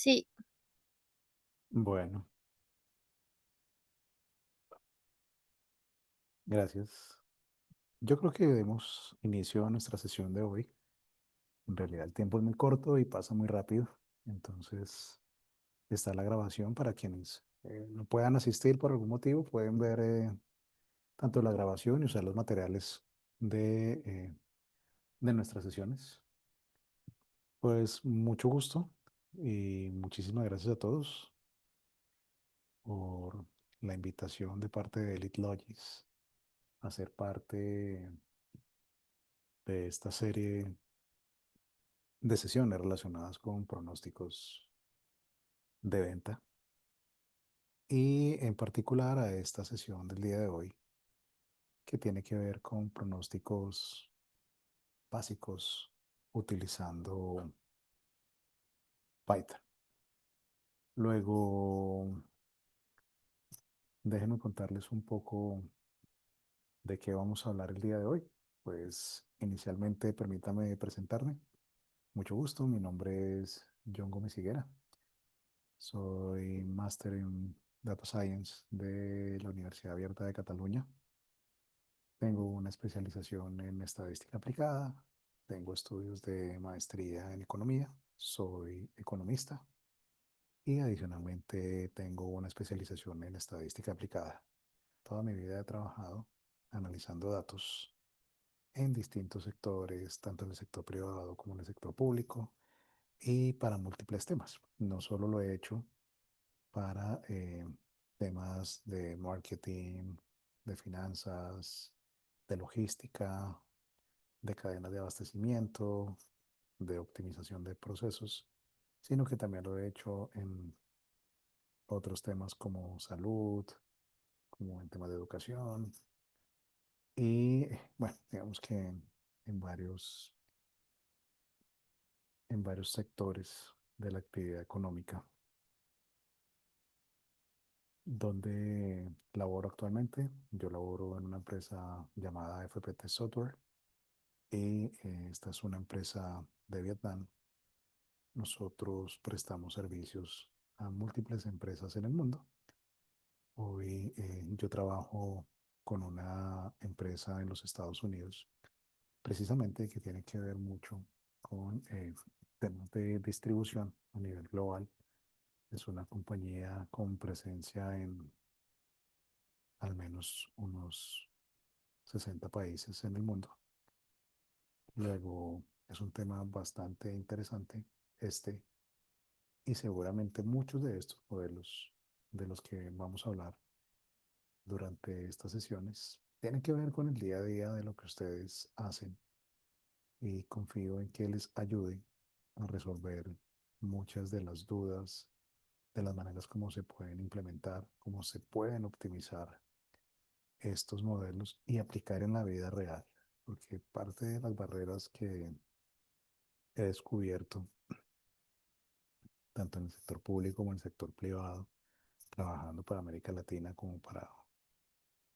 Sí, Bueno, gracias. Yo creo que demos inicio a nuestra sesión de hoy. En realidad el tiempo es muy corto y pasa muy rápido. Entonces está la grabación para quienes no puedan asistir por algún motivo, pueden ver tanto la grabación y usar los materiales de nuestras sesiones. Pues mucho gusto y muchísimas gracias a todos por la invitación de parte de Elite Logis a ser parte de esta serie de sesiones relacionadas con pronósticos de venta y en particular a esta sesión del día de hoy que tiene que ver con pronósticos básicos utilizando Python. Luego, déjenme contarles un poco de qué vamos a hablar el día de hoy. Pues inicialmente permítame presentarme. Mucho gusto, mi nombre es John Gómez Higuera. Soy máster en Data Science de la Universidad Abierta de Cataluña. Tengo una especialización en estadística aplicada. Tengo estudios de maestría en economía. Soy economista y adicionalmente tengo una especialización en estadística aplicada. Toda mi vida he trabajado analizando datos en distintos sectores, tanto en el sector privado como en el sector público y para múltiples temas. No solo lo he hecho para temas de marketing, de finanzas, de logística, de cadenas de abastecimiento, de optimización de procesos, sino que también lo he hecho en otros temas como salud, como en temas de educación y bueno, digamos que en varios sectores de la actividad económica donde laboro actualmente. Yo laboro en una empresa llamada FPT Software y esta es una empresa de Vietnam. Nosotros prestamos servicios a múltiples empresas en el mundo. Hoy yo trabajo con una empresa en los Estados Unidos, precisamente que tiene que ver mucho con temas de distribución a nivel global. Es una compañía con presencia en al menos unos 60 países en el mundo. Luego es un tema bastante interesante este y seguramente muchos de estos modelos de los que vamos a hablar durante estas sesiones tienen que ver con el día a día de lo que ustedes hacen y confío en que les ayude a resolver muchas de las dudas de las maneras como se pueden implementar, cómo se pueden optimizar estos modelos y aplicar en la vida real, porque parte de las barreras que he descubierto, tanto en el sector público como en el sector privado, trabajando para América Latina como para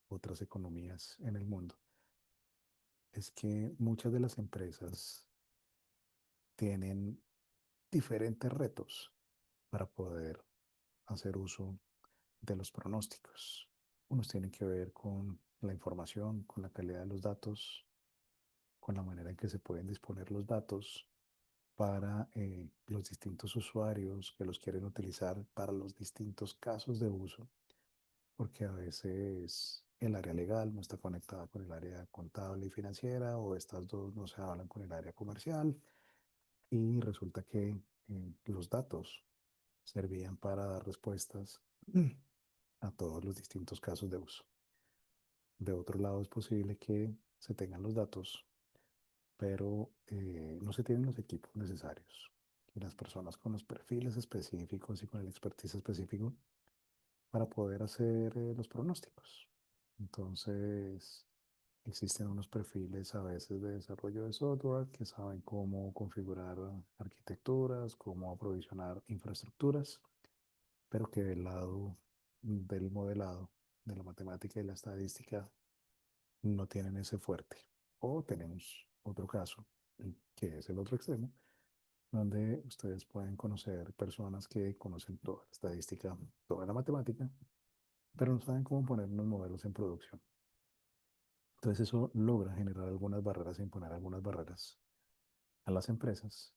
otras economías en el mundo, es que muchas de las empresas tienen diferentes retos para poder hacer uso de los pronósticos. Unos tienen que ver con la información, con la calidad de los datos, con la manera en que se pueden disponer los datos para los distintos usuarios que los quieren utilizar para los distintos casos de uso, porque a veces el área legal no está conectada con el área contable y financiera o estas dos no se hablan con el área comercial y resulta que los datos servían para dar respuestas a todos los distintos casos de uso. De otro lado, es posible que se tengan los datos, pero no se tienen los equipos necesarios y las personas con los perfiles específicos y con el expertise específico para poder hacer los pronósticos. Entonces, existen unos perfiles a veces de desarrollo de software que saben cómo configurar arquitecturas, cómo aprovisionar infraestructuras, pero que del lado del modelado, de la matemática y la estadística, no tienen ese fuerte. O tenemos otro caso, que es el otro extremo, donde ustedes pueden conocer personas que conocen toda la estadística, toda la matemática, pero no saben cómo poner unos modelos en producción. Entonces eso logra generar algunas barreras e imponer algunas barreras a las empresas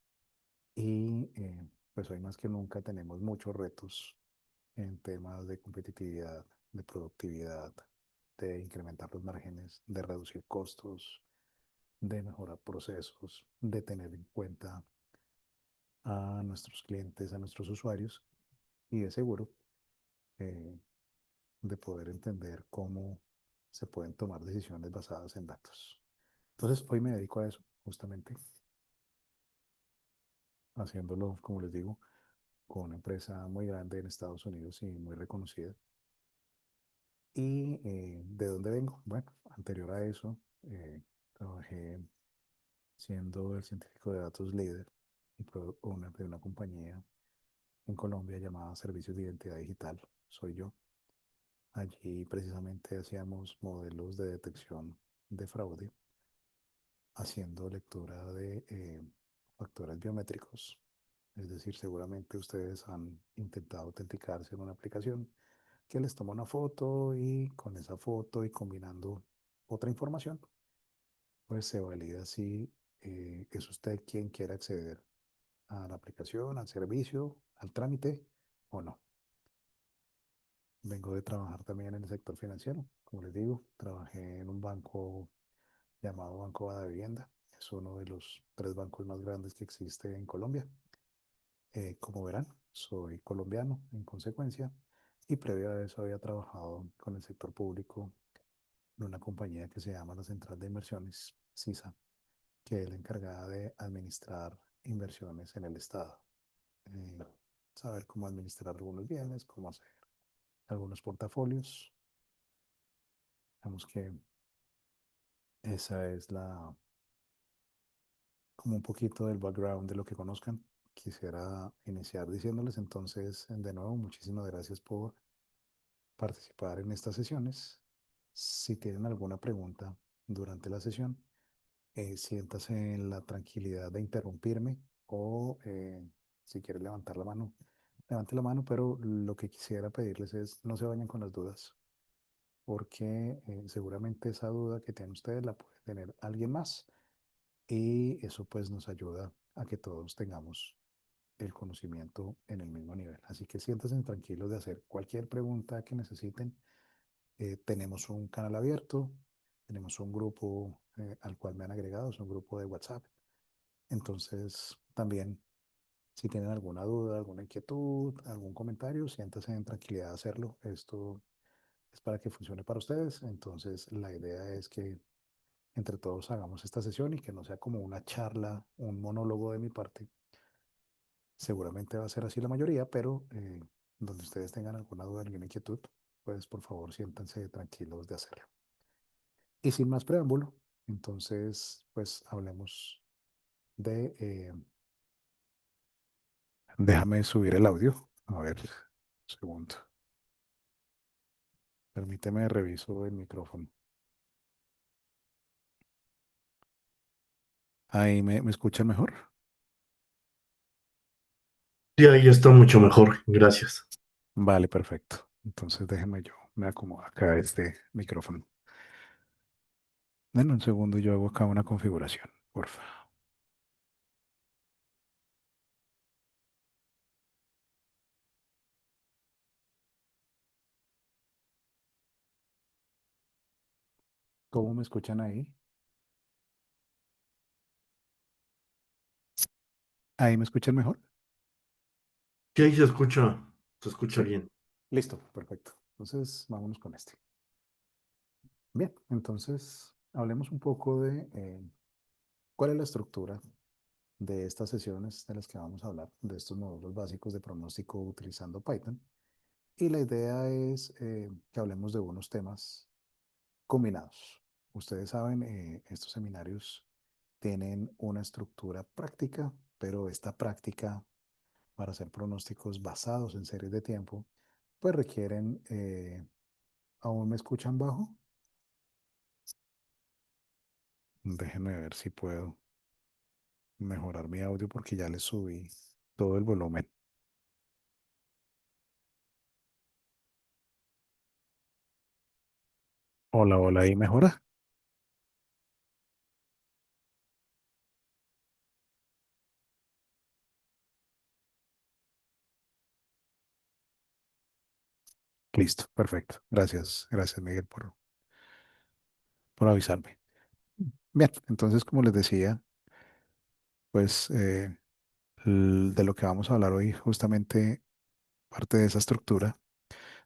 y pues hoy más que nunca tenemos muchos retos en temas de competitividad, de productividad, de incrementar los márgenes, de reducir costos, de mejorar procesos, de tener en cuenta a nuestros clientes, a nuestros usuarios y de seguro eh, de poder entender cómo se pueden tomar decisiones basadas en datos. Entonces, hoy me dedico a eso, justamente, haciéndolo, como les digo, con una empresa muy grande en Estados Unidos y muy reconocida. ¿Y de dónde vengo? Bueno, anterior a eso, trabajé siendo el científico de datos líder y de una compañía en Colombia llamada Servicios de Identidad Digital. Soy yo. Allí precisamente hacíamos modelos de detección de fraude, haciendo lectura de factores biométricos. Es decir, seguramente ustedes han intentado autenticarse en una aplicación que les toma una foto y con esa foto y combinando otra información, pues se valida si es usted quien quiere acceder a la aplicación, al servicio, al trámite o no. Vengo de trabajar también en el sector financiero. Como les digo, trabajé en un banco llamado Banco de Vivienda. Es uno de los tres bancos más grandes que existe en Colombia. Como verán, soy colombiano en consecuencia y previo a eso había trabajado con el sector público en una compañía que se llama la Central de Inversiones, CISA, que es la encargada de administrar inversiones en el Estado. Eh, Saber cómo administrar algunos bienes, cómo hacer algunos portafolios. Digamos que esa es como un poquito del background de lo que conozcan. Quisiera iniciar diciéndoles entonces, de nuevo, muchísimas gracias por participar en estas sesiones. Si tienen alguna pregunta durante la sesión, siéntase en la tranquilidad de interrumpirme o si quiere levantar la mano, levante la mano, pero lo que quisiera pedirles es no se vayan con las dudas, porque seguramente esa duda que tienen ustedes la puede tener alguien más y eso pues nos ayuda a que todos tengamos el conocimiento en el mismo nivel. Así que siéntense tranquilos de hacer cualquier pregunta que necesiten. Tenemos un canal abierto, tenemos un grupo al cual me han agregado, es un grupo de WhatsApp. Entonces, también, si tienen alguna duda, alguna inquietud, algún comentario, siéntanse en tranquilidad de hacerlo. Esto es para que funcione para ustedes. Entonces, la idea es que entre todos hagamos esta sesión y que no sea como una charla, un monólogo de mi parte. Seguramente va a ser así la mayoría, pero donde ustedes tengan alguna duda, alguna inquietud, pues por favor siéntanse tranquilos de hacerlo. Y sin más preámbulo, entonces, pues hablemos de... déjame subir el audio. A ver, un segundo. Permíteme reviso el micrófono. Ahí me escuchan mejor. Sí, ahí está mucho mejor, gracias. Vale, perfecto. Entonces déjeme yo, me acomodo acá este micrófono. En un segundo yo hago acá una configuración, porfa. ¿Cómo me escuchan ahí? ¿Ahí me escuchan mejor? Sí, ahí se escucha Sí. bien. Listo, perfecto. Entonces, vámonos con este. Bien, entonces hablemos un poco de cuál es la estructura de estas sesiones de las que vamos a hablar, de estos módulos básicos de pronóstico utilizando Python. Y la idea es que hablemos de unos temas combinados. Ustedes saben, estos seminarios tienen una estructura práctica, pero esta práctica para hacer pronósticos basados en series de tiempo, pues requieren, ¿aún me escuchan bajo? Déjenme ver si puedo. mejorar mi audio porque ya le subí todo el volumen. Hola, hola, ¿y mejora? Listo, perfecto. Gracias, gracias Miguel por avisarme. Bien, entonces como les decía, pues de lo que vamos a hablar hoy, justamente parte de esa estructura,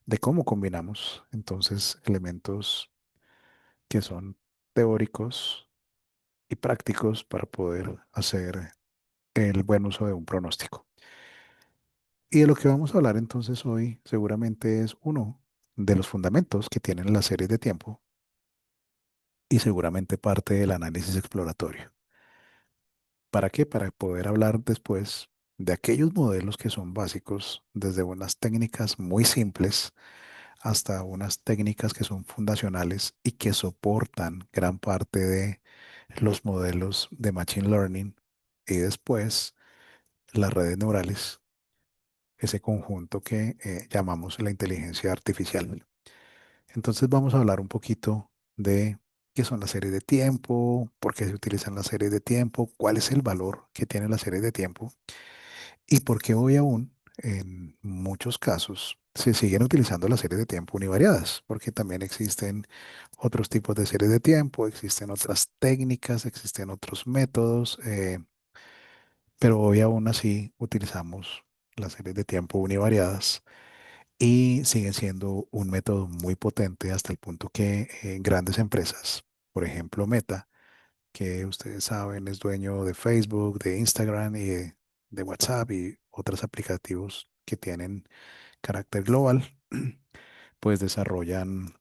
de cómo combinamos entonces elementos que son teóricos y prácticos para poder hacer el buen uso de un pronóstico. Y de lo que vamos a hablar entonces hoy seguramente es uno de los fundamentos que tienen las series de tiempo y seguramente parte del análisis exploratorio. ¿Para qué? Para poder hablar después de aquellos modelos que son básicos, desde unas técnicas muy simples hasta unas técnicas que son fundacionales y que soportan gran parte de los modelos de Machine Learning y después las redes neurales, ese conjunto que llamamos la inteligencia artificial. Entonces vamos a hablar un poquito de qué son las series de tiempo, por qué se utilizan las series de tiempo, cuál es el valor que tiene la serie de tiempo y por qué hoy aún en muchos casos se siguen utilizando las series de tiempo univariadas, porque también existen otros tipos de series de tiempo, existen otras técnicas, existen otros métodos, pero hoy aún así utilizamos las series de tiempo univariadas y siguen siendo un método muy potente hasta el punto que grandes empresas, por ejemplo Meta, que ustedes saben es dueño de Facebook, de Instagram y de WhatsApp y otros aplicativos que tienen carácter global, pues desarrollan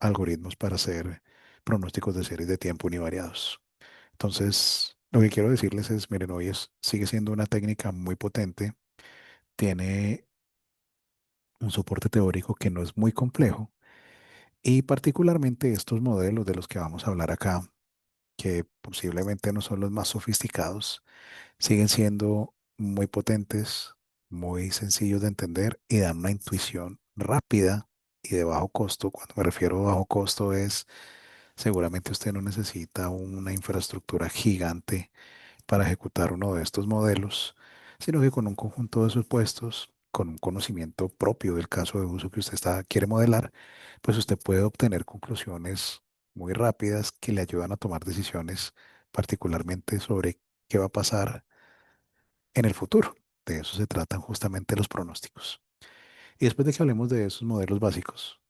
algoritmos para hacer pronósticos de series de tiempo univariados. Entonces, lo que quiero decirles es, miren, sigue siendo una técnica muy potente, tiene un soporte teórico que no es muy complejo y particularmente estos modelos de los que vamos a hablar acá, que posiblemente no son los más sofisticados, siguen siendo muy potentes, muy sencillos de entender y dan una intuición rápida y de bajo costo. Cuando me refiero a bajo costo es, seguramente usted no necesita una infraestructura gigante para ejecutar uno de estos modelos, sino que con un conjunto de supuestos, con un conocimiento propio del caso de uso que quiere modelar, pues usted puede obtener conclusiones muy rápidas que le ayudan a tomar decisiones, particularmente sobre qué va a pasar en el futuro. De eso se tratan justamente los pronósticos. Y después de que hablemos de esos modelos básicos,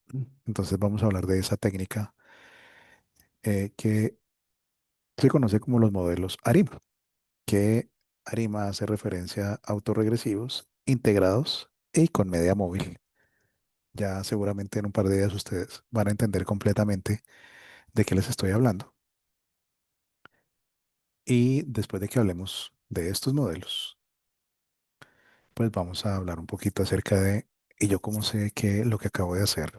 entonces vamos a hablar de esa técnica que se conoce como los modelos ARIMA, que ARIMA hace referencia a autorregresivos integrados y con media móvil. Ya seguramente en un par de días ustedes van a entender completamente de qué les estoy hablando. Y después de que hablemos de estos modelos, pues vamos a hablar un poquito acerca de, y yo cómo sé que lo que acabo de hacer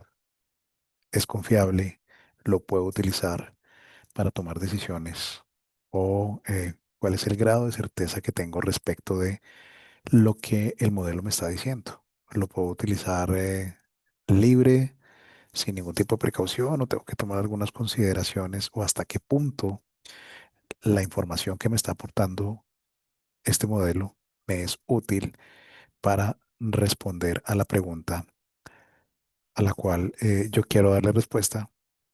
es confiable, lo puedo utilizar para tomar decisiones o cuál es el grado de certeza que tengo respecto de lo que el modelo me está diciendo. Lo puedo utilizar libre, sin ningún tipo de precaución, o tengo que tomar algunas consideraciones o hasta qué punto la información que me está aportando este modelo me es útil para responder a la pregunta a la cual yo quiero darle respuesta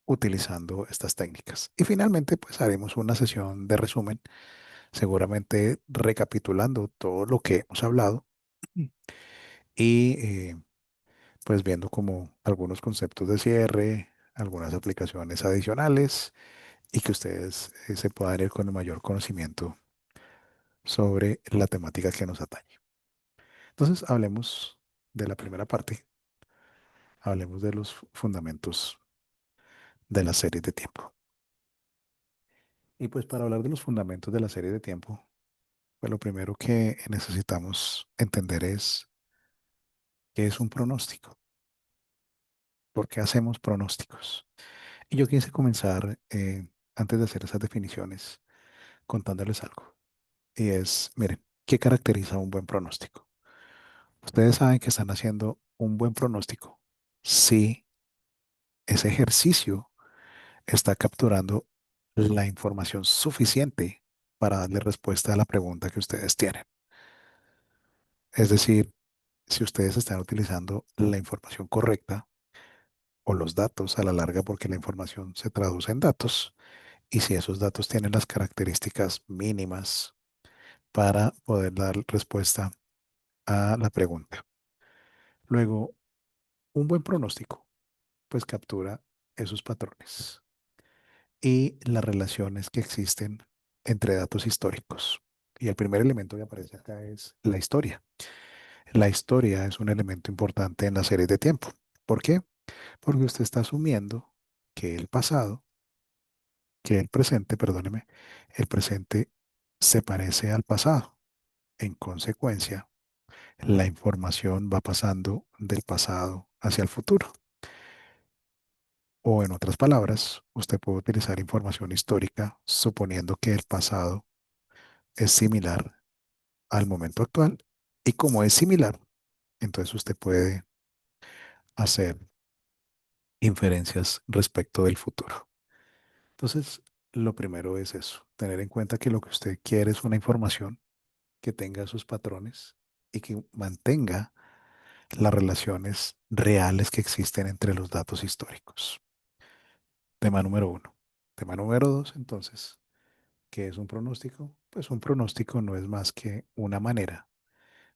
utilizando estas técnicas. Y finalmente, pues haremos una sesión de resumen, seguramente recapitulando todo lo que hemos hablado y pues viendo como algunos conceptos de cierre, algunas aplicaciones adicionales y que ustedes se puedan ir con el mayor conocimiento sobre la temática que nos atañe. Entonces, hablemos de la primera parte, hablemos de los fundamentos de la serie de tiempo. Y pues para hablar de los fundamentos de la serie de tiempo, pues lo primero que necesitamos entender es qué es un pronóstico, por qué hacemos pronósticos. Y yo quise comenzar, antes de hacer esas definiciones, contándoles algo. y es, miren, ¿qué caracteriza un buen pronóstico? Ustedes saben que están haciendo un buen pronóstico si ese ejercicio está capturando la información suficiente para darle respuesta a la pregunta que ustedes tienen. Es decir, si ustedes están utilizando la información correcta o los datos a la larga, porque la información se traduce en datos, y si esos datos tienen las características mínimas para poder dar respuesta a la pregunta. Luego, un buen pronóstico, pues captura esos patrones y las relaciones que existen entre datos históricos. Y el primer elemento que aparece acá es la historia. La historia es un elemento importante en las series de tiempo. ¿Por qué? Porque usted está asumiendo que el pasado, que el presente, perdóneme, el presente se parece al pasado. En consecuencia, la información va pasando del pasado hacia el futuro. O en otras palabras, usted puede utilizar información histórica suponiendo que el pasado es similar al momento actual. Y como es similar, entonces usted puede hacer inferencias respecto del futuro. Entonces, lo primero es eso, tener en cuenta que lo que usted quiere es una información que tenga sus patrones y que mantenga las relaciones reales que existen entre los datos históricos. Tema número uno. Tema número dos, entonces, ¿qué es un pronóstico? Pues un pronóstico no es más que una manera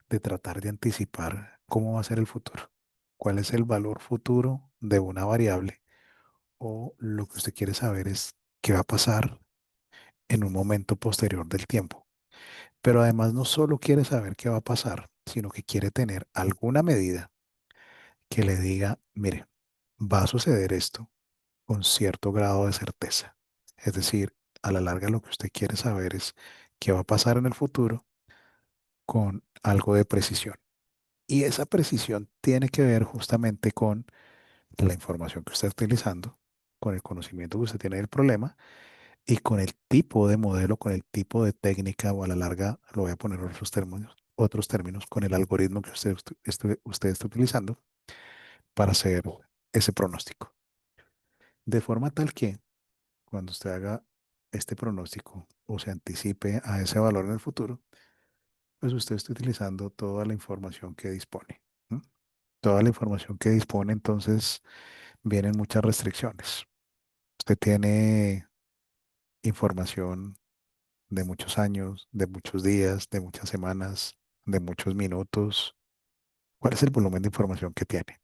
de tratar de anticipar cómo va a ser el futuro, cuál es el valor futuro de una variable o lo que usted quiere saber es qué va a pasar en un momento posterior del tiempo. Pero además no solo quiere saber qué va a pasar, sino que quiere tener alguna medida que le diga, mire, va a suceder esto con cierto grado de certeza. Es decir, a la larga lo que usted quiere saber es qué va a pasar en el futuro con algo de precisión. Y esa precisión tiene que ver justamente con la información que usted está utilizando, con el conocimiento que usted tiene del problema y con el tipo de modelo, con el tipo de técnica o a la larga, lo voy a poner en otros términos, con el algoritmo que usted está utilizando para hacer ese pronóstico. De forma tal que cuando usted haga este pronóstico o se anticipe a ese valor en el futuro, pues usted está utilizando toda la información que dispone. ¿M? Toda la información que dispone, entonces vienen muchas restricciones. Usted tiene información de muchos años, de muchos días, de muchas semanas, de muchos minutos. ¿Cuál es el volumen de información que tiene?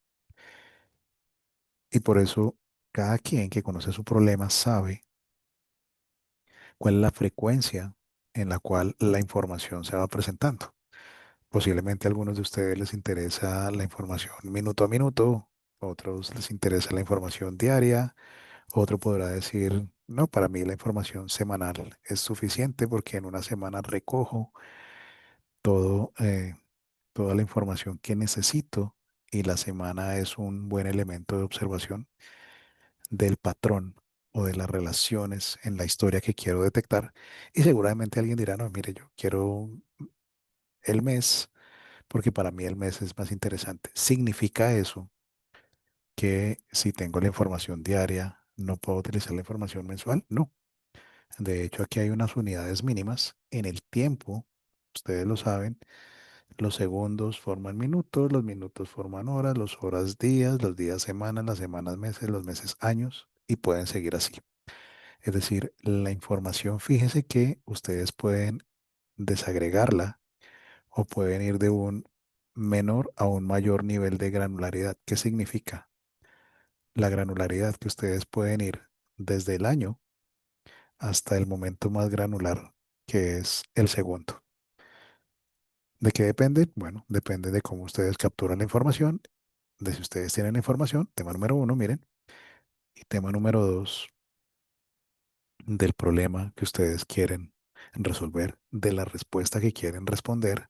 Y por eso cada quien que conoce su problema sabe cuál es la frecuencia en la cual la información se va presentando. Posiblemente a algunos de ustedes les interesa la información minuto a minuto, otros les interesa la información diaria, otro podrá decir, no, para mí la información semanal es suficiente porque en una semana recojo todo, toda la información que necesito y la semana es un buen elemento de observación del patrón o de las relaciones en la historia que quiero detectar. Y seguramente alguien dirá, no, mire, yo quiero el mes porque para mí el mes es más interesante. ¿Significa eso que si tengo la información diaria, no puedo utilizar la información mensual? No. De hecho, aquí hay unas unidades mínimas en el tiempo. Ustedes lo saben, los segundos forman minutos, los minutos forman horas, las horas días, los días semanas, las semanas meses, los meses años y pueden seguir así. Es decir, la información, fíjense que ustedes pueden desagregarla o pueden ir de un menor a un mayor nivel de granularidad. ¿Qué significa? La granularidad que ustedes pueden ir desde el año hasta el momento más granular, que es el segundo. ¿De qué depende? Bueno, depende de cómo ustedes capturan la información, de si ustedes tienen la información, tema número uno, miren, y tema número dos, del problema que ustedes quieren resolver, de la respuesta que quieren responder,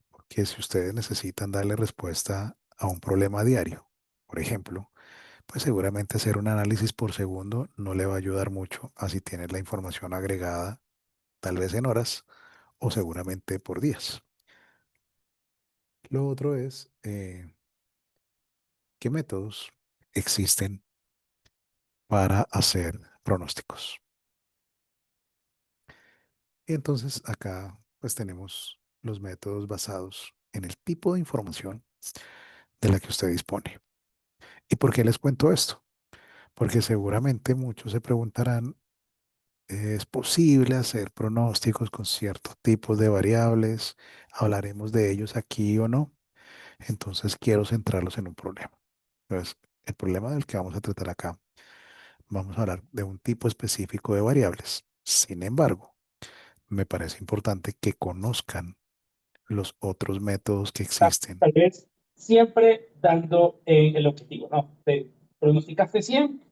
porque si ustedes necesitan darle respuesta a un problema diario, por ejemplo, pues seguramente hacer un análisis por segundo no le va a ayudar mucho a si tienes la información agregada, tal vez en horas o seguramente por días. Lo otro es qué métodos existen para hacer pronósticos. Y entonces acá pues tenemos los métodos basados en el tipo de información de la que usted dispone. ¿Y por qué les cuento esto? Porque seguramente muchos se preguntarán, ¿es posible hacer pronósticos con ciertos tipos de variables? ¿Hablaremos de ellos aquí o no? Entonces quiero centrarlos en un problema. Entonces, el problema del que vamos a tratar acá, vamos a hablar de un tipo específico de variables. Sin embargo, me parece importante que conozcan los otros métodos que existen. Tal vez siempre dando el objetivo, ¿no? Te pronosticaste 100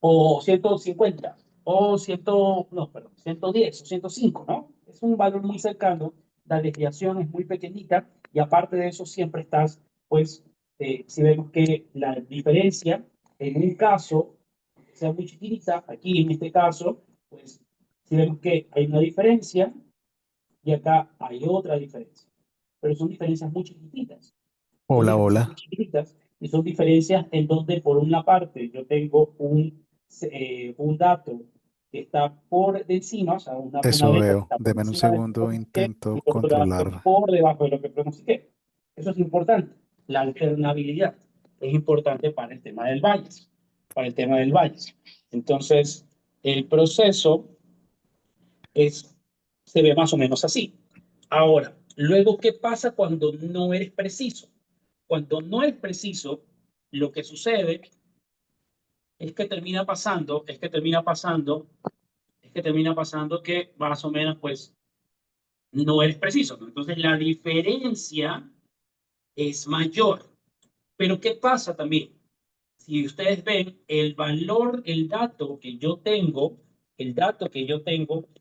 o 150 o 100, no, perdón, 110 o 105, ¿no? Es un valor muy cercano, la desviación es muy pequeñita y aparte de eso siempre estás, pues, si vemos que la diferencia en un caso sea muy chiquitita, aquí en este caso, pues, si vemos que hay una diferencia, y acá hay otra diferencia. Pero son diferencias muy chiquititas. Son Hola, diferencias muy hola. chiquititas y son diferencias en donde por una parte yo tengo un dato que está por encima, o sea, una Eso beta que veo. está por Deme un encima de lo que segundo, pronostiqué y intento otro dato controlar. por debajo de lo que pronostiqué. Eso es importante. La alternabilidad es importante para el tema del bias. Para el tema del bias. Entonces, el proceso es, se ve más o menos así. Ahora, luego, ¿qué pasa cuando no eres preciso? Cuando no eres preciso, lo que sucede es que termina pasando que más o menos, pues, no eres preciso, ¿no? Entonces, la diferencia es mayor. Pero ¿qué pasa también? Si ustedes ven el valor, el dato que yo tengo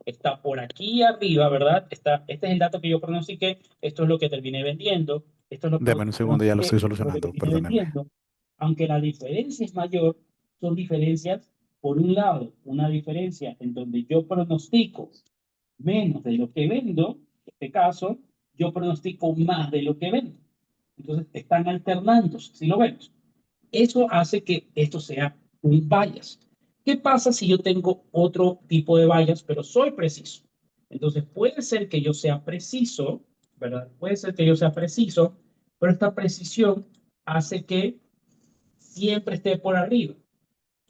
está por aquí arriba, ¿verdad? Este es el dato que yo pronostiqué, esto es lo que terminé vendiendo, esto es lo Deme un que segundo, ya lo pronostiqué, estoy esto es lo que solucionando, terminé perdóneme. vendiendo. Aunque la diferencia es mayor, son diferencias, por un lado, una diferencia en donde yo pronostico menos de lo que vendo, en este caso, yo pronostico más de lo que vendo. Entonces, están alternándose, si lo vemos. Eso hace que esto sea un bias. ¿Qué pasa si yo tengo otro tipo de bias, pero soy preciso? Entonces puede ser que yo sea preciso, ¿verdad? Puede ser que yo sea preciso, pero esta precisión hace que siempre esté por arriba.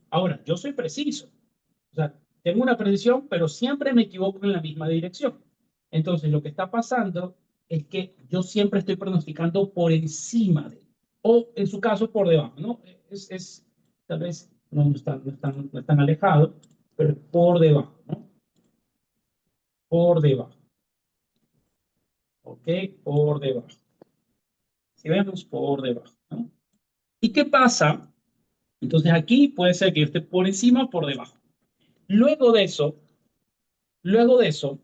Ahora, yo soy preciso. O sea, tengo una precisión, pero siempre me equivoco en la misma dirección. Entonces, lo que está pasando es que yo siempre estoy pronosticando por encima de, o en su caso, por debajo, ¿no? Tal vez no es tan alejado, pero por debajo, ¿no? Por debajo, ¿ok? Por debajo. Si vemos, por debajo, ¿no? ¿Y qué pasa? Entonces, aquí puede ser que yo esté por encima o por debajo. Luego de eso, luego de eso,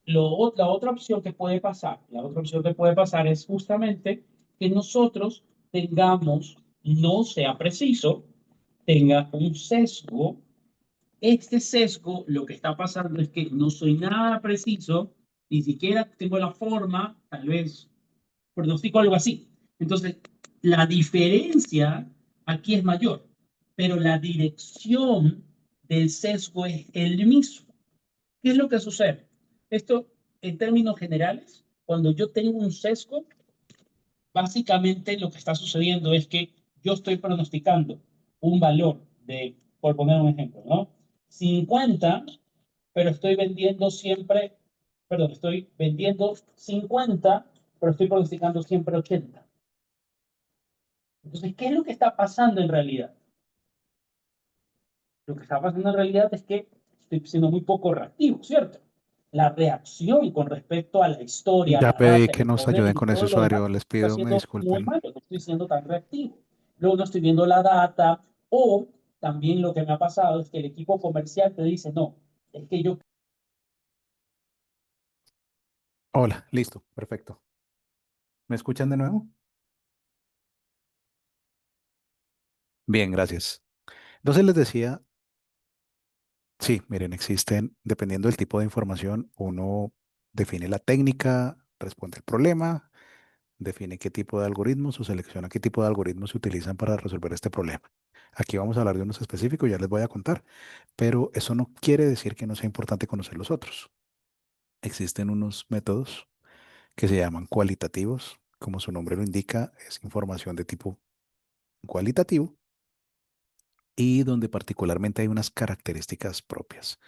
la otra opción que puede pasar, la otra opción que puede pasar es justamente que nosotros tengamos, no sea preciso, tenga un sesgo. Este sesgo, lo que está pasando es que no soy nada preciso, ni siquiera tengo la forma, tal vez pronostico algo así. Entonces, la diferencia aquí es mayor, pero la dirección del sesgo es el mismo. ¿Qué es lo que sucede? Esto, en términos generales, cuando yo tengo un sesgo, básicamente lo que está sucediendo es que yo estoy pronosticando un valor de, por poner un ejemplo, ¿no? 50, pero estoy vendiendo siempre, perdón, estoy vendiendo 50, pero estoy pronosticando siempre 80. Entonces, ¿qué es lo que está pasando en realidad? Lo que está pasando en realidad es que estoy siendo muy poco reactivo, ¿cierto? La reacción con respecto a la historia, a Ya la pedí data, que el nos ayuden poder y con ese todo lo demás usuario. Les está pido me siendo muy disculpen. malo, no estoy siendo tan reactivo. Luego no estoy viendo la data o también lo que me ha pasado es que el equipo comercial te dice, no, es que yo Hola, listo, perfecto. ¿Me escuchan de nuevo? Bien, gracias. Entonces les decía, sí, miren, existen, dependiendo del tipo de información, uno define la técnica, responde el problema, define qué tipo de algoritmos o selecciona qué tipo de algoritmos se utilizan para resolver este problema. Aquí vamos a hablar de unos específicos, ya les voy a contar, pero eso no quiere decir que no sea importante conocer los otros. Existen unos métodos que se llaman cualitativos, como su nombre lo indica, es información de tipo cualitativo y donde particularmente hay unas características propias.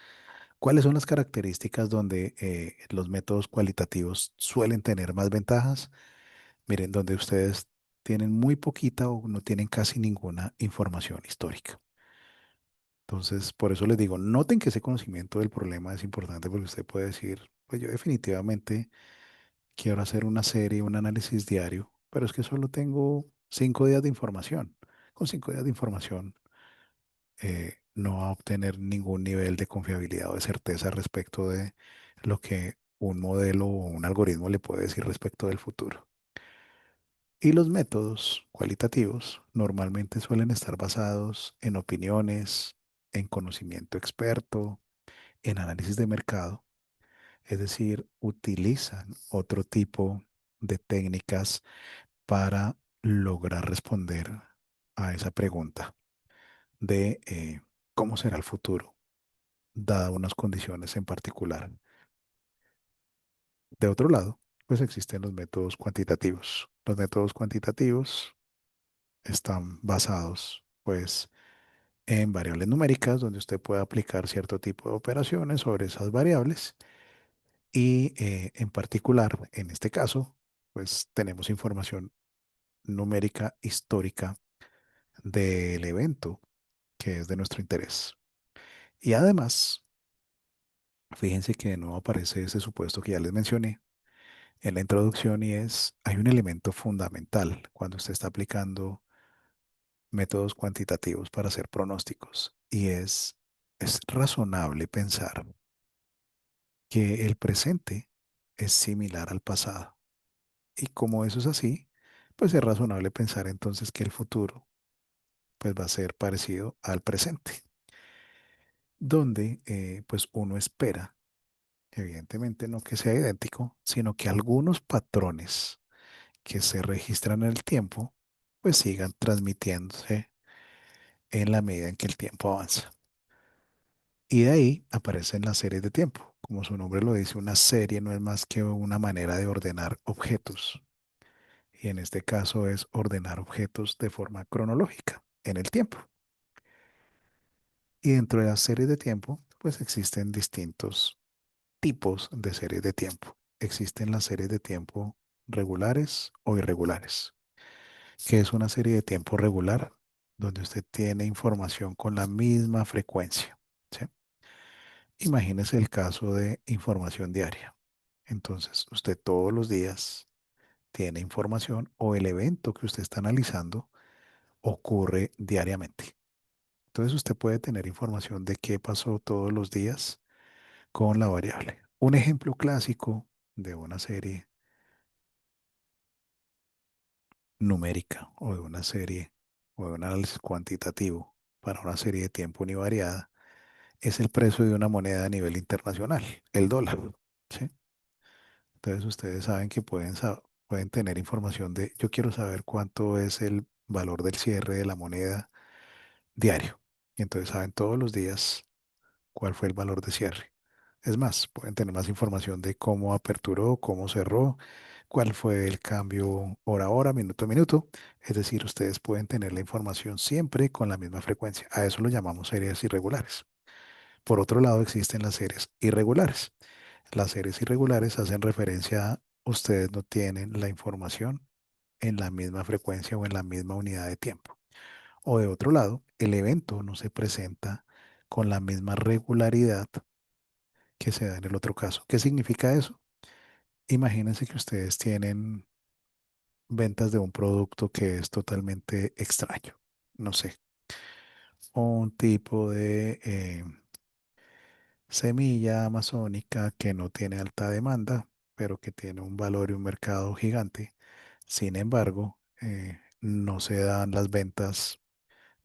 ¿Cuáles son las características donde los métodos cualitativos suelen tener más ventajas? Miren, donde ustedes tienen muy poquita o no tienen casi ninguna información histórica. Entonces, por eso les digo, noten que ese conocimiento del problema es importante porque usted puede decir, pues yo definitivamente quiero hacer una serie, un análisis diario, pero es que solo tengo 5 días de información. Con 5 días de información no va a obtener ningún nivel de confiabilidad o de certeza respecto de lo que un modelo o un algoritmo le puede decir respecto del futuro. Y los métodos cualitativos normalmente suelen estar basados en opiniones, en conocimiento experto, en análisis de mercado, es decir, utilizan otro tipo de técnicas para lograr responder a esa pregunta de cómo será el futuro, dadas unas condiciones en particular. De otro lado, pues existen los métodos cuantitativos. Los métodos cuantitativos están basados, pues, en variables numéricas, donde usted puede aplicar cierto tipo de operaciones sobre esas variables. Y en particular, en este caso, pues tenemos información numérica histórica del evento que es de nuestro interés. Y además, fíjense que de nuevo aparece ese supuesto que ya les mencioné en la introducción y es, hay un elemento fundamental cuando usted está aplicando métodos cuantitativos para hacer pronósticos y es razonable pensar que el presente es similar al pasado. Y como eso es así, pues es razonable pensar entonces que el futuro pues va a ser parecido al presente, donde pues uno espera, evidentemente no que sea idéntico, sino que algunos patrones que se registran en el tiempo pues sigan transmitiéndose en la medida en que el tiempo avanza. Y de ahí aparecen las series de tiempo. Como su nombre lo dice, una serie no es más que una manera de ordenar objetos. Y en este caso es ordenar objetos de forma cronológica en el tiempo. Y dentro de las series de tiempo, pues existen distintos tipos de series de tiempo. Existen las series de tiempo regulares o irregulares. ¿Qué es una serie de tiempo regular? Donde usted tiene información con la misma frecuencia. ¿Sí? Imagínese el caso de información diaria. Entonces, usted todos los días tiene información o el evento que usted está analizando ocurre diariamente. Entonces, usted puede tener información de qué pasó todos los días con la variable. Un ejemplo clásico de una serie numérica o de una serie o de un análisis cuantitativo para una serie de tiempo univariada es el precio de una moneda a nivel internacional, el dólar. ¿Sí? Entonces ustedes saben que pueden tener información de, yo quiero saber cuánto es el valor del cierre de la moneda diario. Y entonces saben todos los días cuál fue el valor de cierre. Es más, pueden tener más información de cómo aperturó, cómo cerró, cuál fue el cambio hora a hora, minuto a minuto. Es decir, ustedes pueden tener la información siempre con la misma frecuencia. A eso lo llamamos series irregulares. Por otro lado, existen las series irregulares. Las series irregulares hacen referencia a ustedes no tienen la información en la misma frecuencia o en la misma unidad de tiempo. O de otro lado, el evento no se presenta con la misma regularidad que se da en el otro caso. ¿Qué significa eso? Imagínense que ustedes tienen ventas de un producto que es totalmente extraño. No sé, un tipo de semilla amazónica que no tiene alta demanda, pero que tiene un valor y un mercado gigante. Sin embargo, no se dan las ventas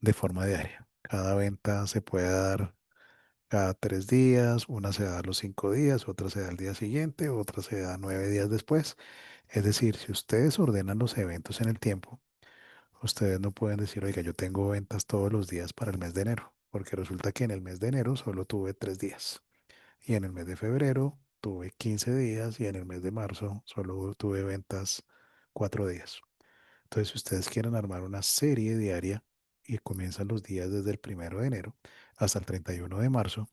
de forma diaria. Cada venta se puede dar cada 3 días, una se da a los 5 días, otra se da al día siguiente, otra se da 9 días después. Es decir, si ustedes ordenan los eventos en el tiempo, ustedes no pueden decir, oiga, yo tengo ventas todos los días para el mes de enero, porque resulta que en el mes de enero solo tuve 3 días. Y en el mes de febrero tuve 15 días y en el mes de marzo solo tuve ventas 4 días. Entonces, si ustedes quieren armar una serie diaria y comienzan los días desde el 1 de enero hasta el 31 de marzo,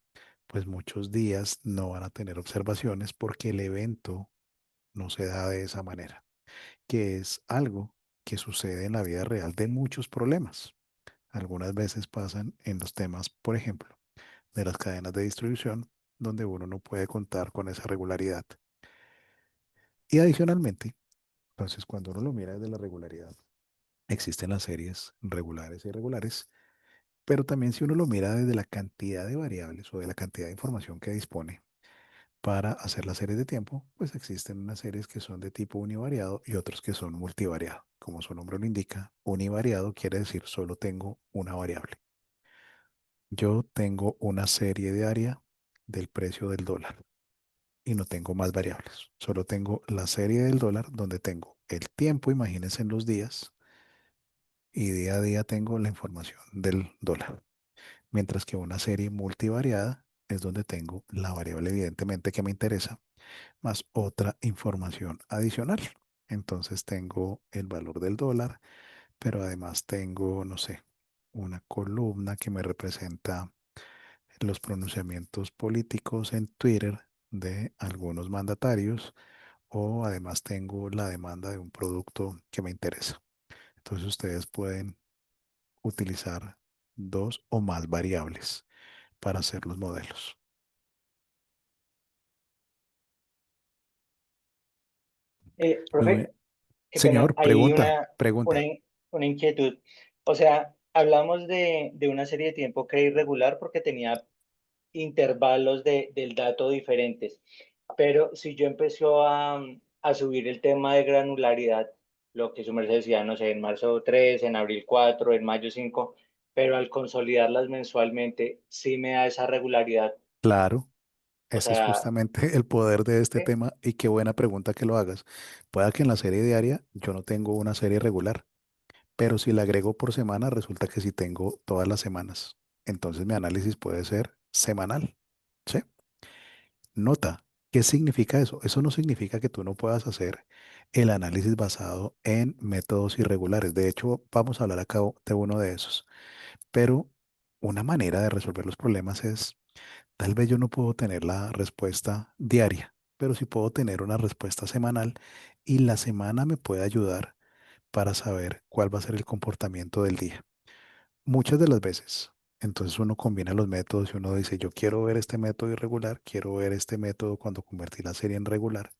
pues muchos días no van a tener observaciones porque el evento no se da de esa manera, que es algo que sucede en la vida real de muchos problemas. Algunas veces pasan en los temas, por ejemplo, de las cadenas de distribución, donde uno no puede contar con esa regularidad. Y adicionalmente, entonces cuando uno lo mira desde la regularidad, existen las series regulares e irregulares, pero también si uno lo mira desde la cantidad de variables o de la cantidad de información que dispone para hacer las series de tiempo, pues existen unas series que son de tipo univariado y otros que son multivariado. Como su nombre lo indica, univariado quiere decir solo tengo una variable. Yo tengo una serie diaria del precio del dólar y no tengo más variables. Solo tengo la serie del dólar donde tengo el tiempo, imagínense en los días, y día a día tengo la información del dólar. Mientras que una serie multivariada es donde tengo la variable evidentemente que me interesa, más otra información adicional. Entonces tengo el valor del dólar, pero además tengo, no sé, una columna que me representa los pronunciamientos políticos en Twitter de algunos mandatarios o además tengo la demanda de un producto que me interesa. Entonces ustedes pueden utilizar dos o más variables para hacer los modelos. Muy- Profe, qué pena, Señor, hay pregunta. una inquietud. O sea, hablamos de una serie de tiempo que era irregular porque tenía intervalos del dato diferentes. Pero si yo empezó a subir el tema de granularidad, lo que su merced decía, no sé, en marzo 3, en abril 4, en mayo 5, pero al consolidarlas mensualmente, sí me da esa regularidad. Claro, O ese es sea, justamente el poder de este ¿sí? tema y qué buena pregunta que lo hagas. Pueda que en la serie diaria yo no tengo una serie regular, pero si la agrego por semana, resulta que sí tengo todas las semanas. Entonces mi análisis puede ser semanal. ¿Sí? Nota, ¿qué significa eso? Eso no significa que tú no puedas hacer el análisis basado en métodos irregulares. De hecho, vamos a hablar acá de uno de esos. Pero una manera de resolver los problemas es, tal vez yo no puedo tener la respuesta diaria, pero sí puedo tener una respuesta semanal y la semana me puede ayudar para saber cuál va a ser el comportamiento del día. Muchas de las veces, entonces uno combina los métodos y uno dice, yo quiero ver este método irregular, quiero ver este método cuando convertí la serie en regular.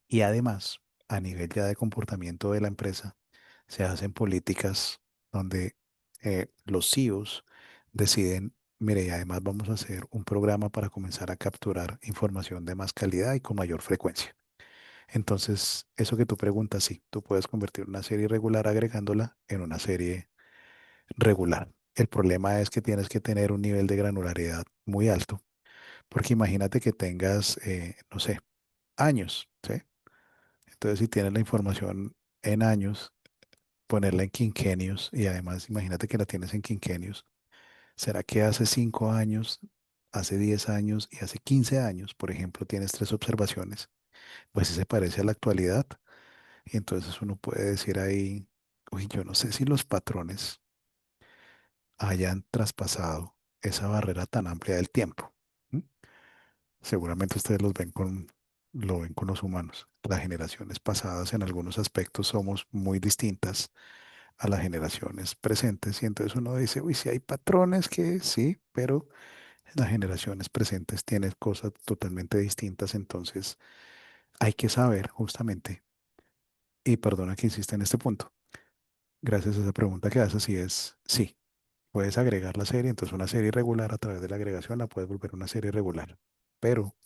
Y además, a nivel ya de comportamiento de la empresa, se hacen políticas donde los CEOs deciden, mire, y además vamos a hacer un programa para comenzar a capturar información de más calidad y con mayor frecuencia. Entonces, eso que tú preguntas, sí, tú puedes convertir una serie irregular agregándola en una serie regular. El problema es que tienes que tener un nivel de granularidad muy alto, porque imagínate que tengas, no sé, años, ¿sí? Entonces, si tienes la información en años, ponerla en quinquenios y además imagínate que la tienes en quinquenios. ¿Será que hace 5 años, hace 10 años y hace 15 años, por ejemplo, tienes tres observaciones? Pues sí se parece a la actualidad. Y entonces uno puede decir ahí, uy, yo no sé si los patrones hayan traspasado esa barrera tan amplia del tiempo. ¿M? Seguramente ustedes lo ven con los humanos. Las generaciones pasadas en algunos aspectos somos muy distintas a las generaciones presentes y entonces uno dice, uy, sí hay patrones que sí, pero las generaciones presentes tienen cosas totalmente distintas, entonces hay que saber justamente, y perdona que insista en este punto, gracias a esa pregunta que haces, y es sí. Puedes agregar la serie, entonces una serie irregular a través de la agregación la puedes volver una serie regular, pero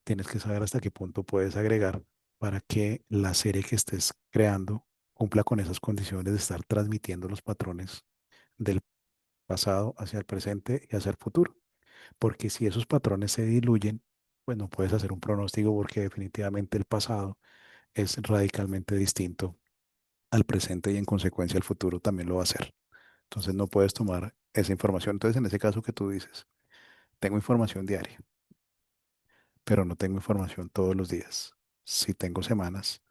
tienes que saber hasta qué punto puedes agregar para que la serie que estés creando cumpla con esas condiciones de estar transmitiendo los patrones del pasado hacia el presente y hacia el futuro. porque si esos patrones se diluyen, pues no puedes hacer un pronóstico porque definitivamente el pasado es radicalmente distinto al presente y en consecuencia el futuro también lo va a ser. Entonces no puedes tomar esa información. Entonces en ese caso que tú dices, tengo información diaria, pero no tengo información todos los días. Si tengo semanas,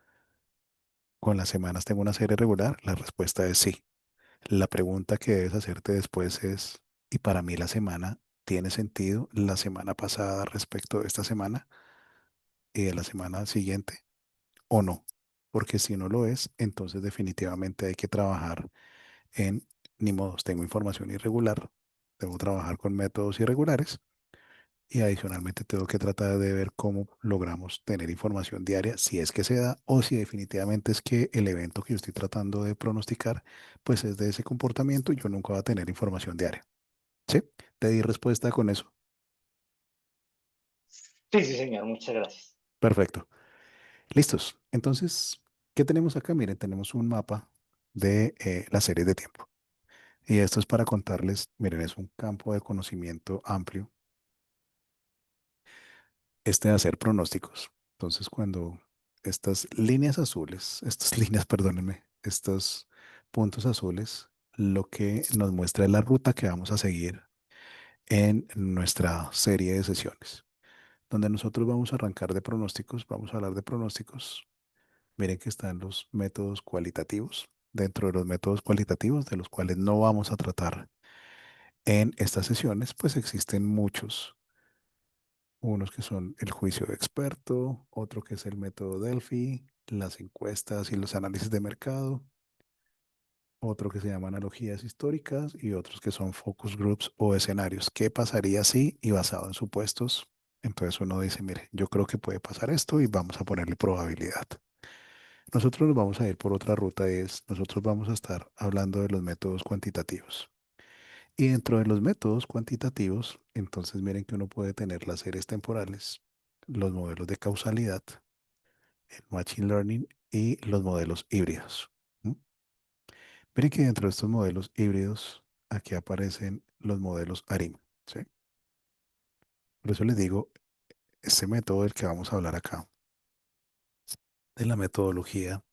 con las semanas tengo una serie regular, la respuesta es sí. La pregunta que debes hacerte después es, ¿y para mí la semana tiene sentido la semana pasada respecto de esta semana y de la semana siguiente o no? Porque si no lo es, entonces definitivamente hay que trabajar en, ni modos, tengo información irregular, debo trabajar con métodos irregulares y adicionalmente tengo que tratar de ver cómo logramos tener información diaria, si es que se da o si definitivamente es que el evento que yo estoy tratando de pronosticar, pues es de ese comportamiento y yo nunca voy a tener información diaria. ¿Sí? Te di respuesta con eso. Sí, sí, señor, muchas gracias. Perfecto. Listos. Entonces, ¿qué tenemos acá? Miren, tenemos un mapa de la serie de tiempo. Y esto es para contarles, miren, es un campo de conocimiento amplio, este de hacer pronósticos. Entonces, cuando estas líneas azules, estas líneas, perdónenme, estos puntos azules, lo que nos muestra es la ruta que vamos a seguir en nuestra serie de sesiones, donde nosotros vamos a arrancar de pronósticos, vamos a hablar de pronósticos. Miren que están los métodos cualitativos. Dentro de los métodos cualitativos, de los cuales no vamos a tratar en estas sesiones, pues existen muchos. Unos que son el juicio de experto, otro que es el método Delphi, las encuestas y los análisis de mercado, otro que se llama analogías históricas y otros que son focus groups o escenarios. ¿Qué pasaría si y basado en supuestos? Entonces uno dice, mire, yo creo que puede pasar esto y vamos a ponerle probabilidad. Nosotros nos vamos a ir por otra ruta, es nosotros vamos a estar hablando de los métodos cuantitativos. Y dentro de los métodos cuantitativos, entonces miren que uno puede tener las series temporales, los modelos de causalidad, el machine learning y los modelos híbridos. ¿M? Miren que dentro de estos modelos híbridos, aquí aparecen los modelos ARIMA, ¿sí? Por eso les digo, este método del que vamos a hablar acá, de la metodología,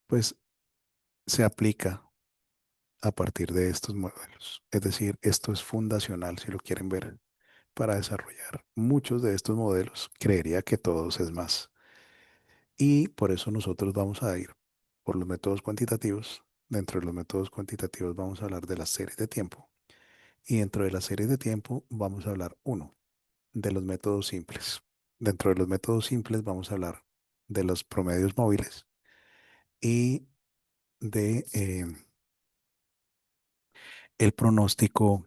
pues se aplica a partir de estos modelos. Es decir, esto es fundacional, si lo quieren ver, para desarrollar muchos de estos modelos. Creería que todos es más. Y por eso nosotros vamos a ir por los métodos cuantitativos. Dentro de los métodos cuantitativos vamos a hablar de las series de tiempo. Y dentro de las series de tiempo vamos a hablar, uno, de los métodos simples. Dentro de los métodos simples vamos a hablar de los promedios móviles y de el pronóstico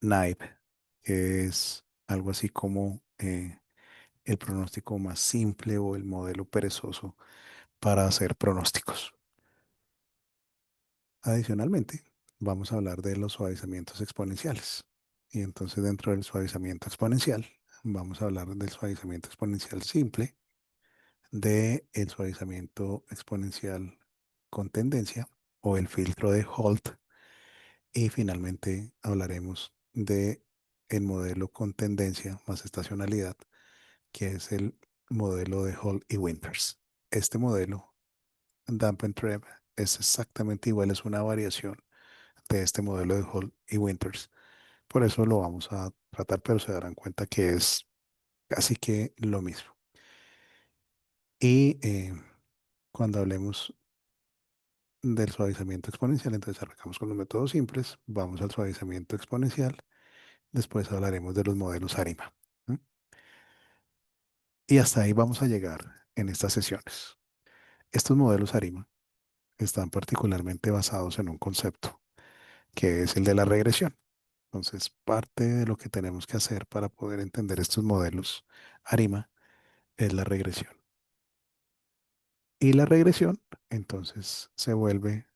naive, que es algo así como el pronóstico más simple o el modelo perezoso para hacer pronósticos. Adicionalmente, vamos a hablar de los suavizamientos exponenciales. Y entonces dentro del suavizamiento exponencial, vamos a hablar del suavizamiento exponencial simple, del suavizamiento exponencial con tendencia o el filtro de Holt. Y finalmente hablaremos de el modelo con tendencia más estacionalidad, que es el modelo de Hall y Winters. Este modelo, Dampen Treb, es exactamente igual, es una variación de este modelo de Hall y Winters. Por eso lo vamos a tratar, pero se darán cuenta que es casi que lo mismo. Y cuando hablemos del suavizamiento exponencial, entonces arrancamos con los métodos simples, vamos al suavizamiento exponencial, después hablaremos de los modelos ARIMA. ¿M? Y hasta ahí vamos a llegar en estas sesiones. Estos modelos ARIMA están particularmente basados en un concepto, que es el de la regresión. Entonces, parte de lo que tenemos que hacer para poder entender estos modelos ARIMA es la regresión. Y la regresión, entonces, se vuelve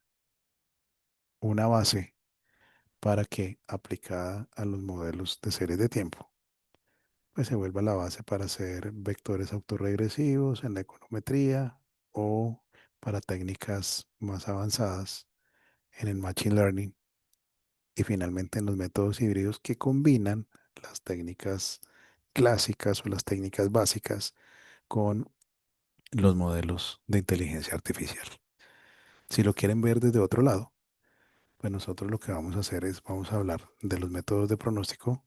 una base para que, aplicada a los modelos de series de tiempo, pues se vuelva la base para hacer vectores autorregresivos en la econometría o para técnicas más avanzadas en el machine learning y finalmente en los métodos híbridos que combinan las técnicas clásicas o las técnicas básicas con los modelos de inteligencia artificial. Si lo quieren ver desde otro lado, pues nosotros lo que vamos a hacer es, vamos a hablar de los métodos de pronóstico,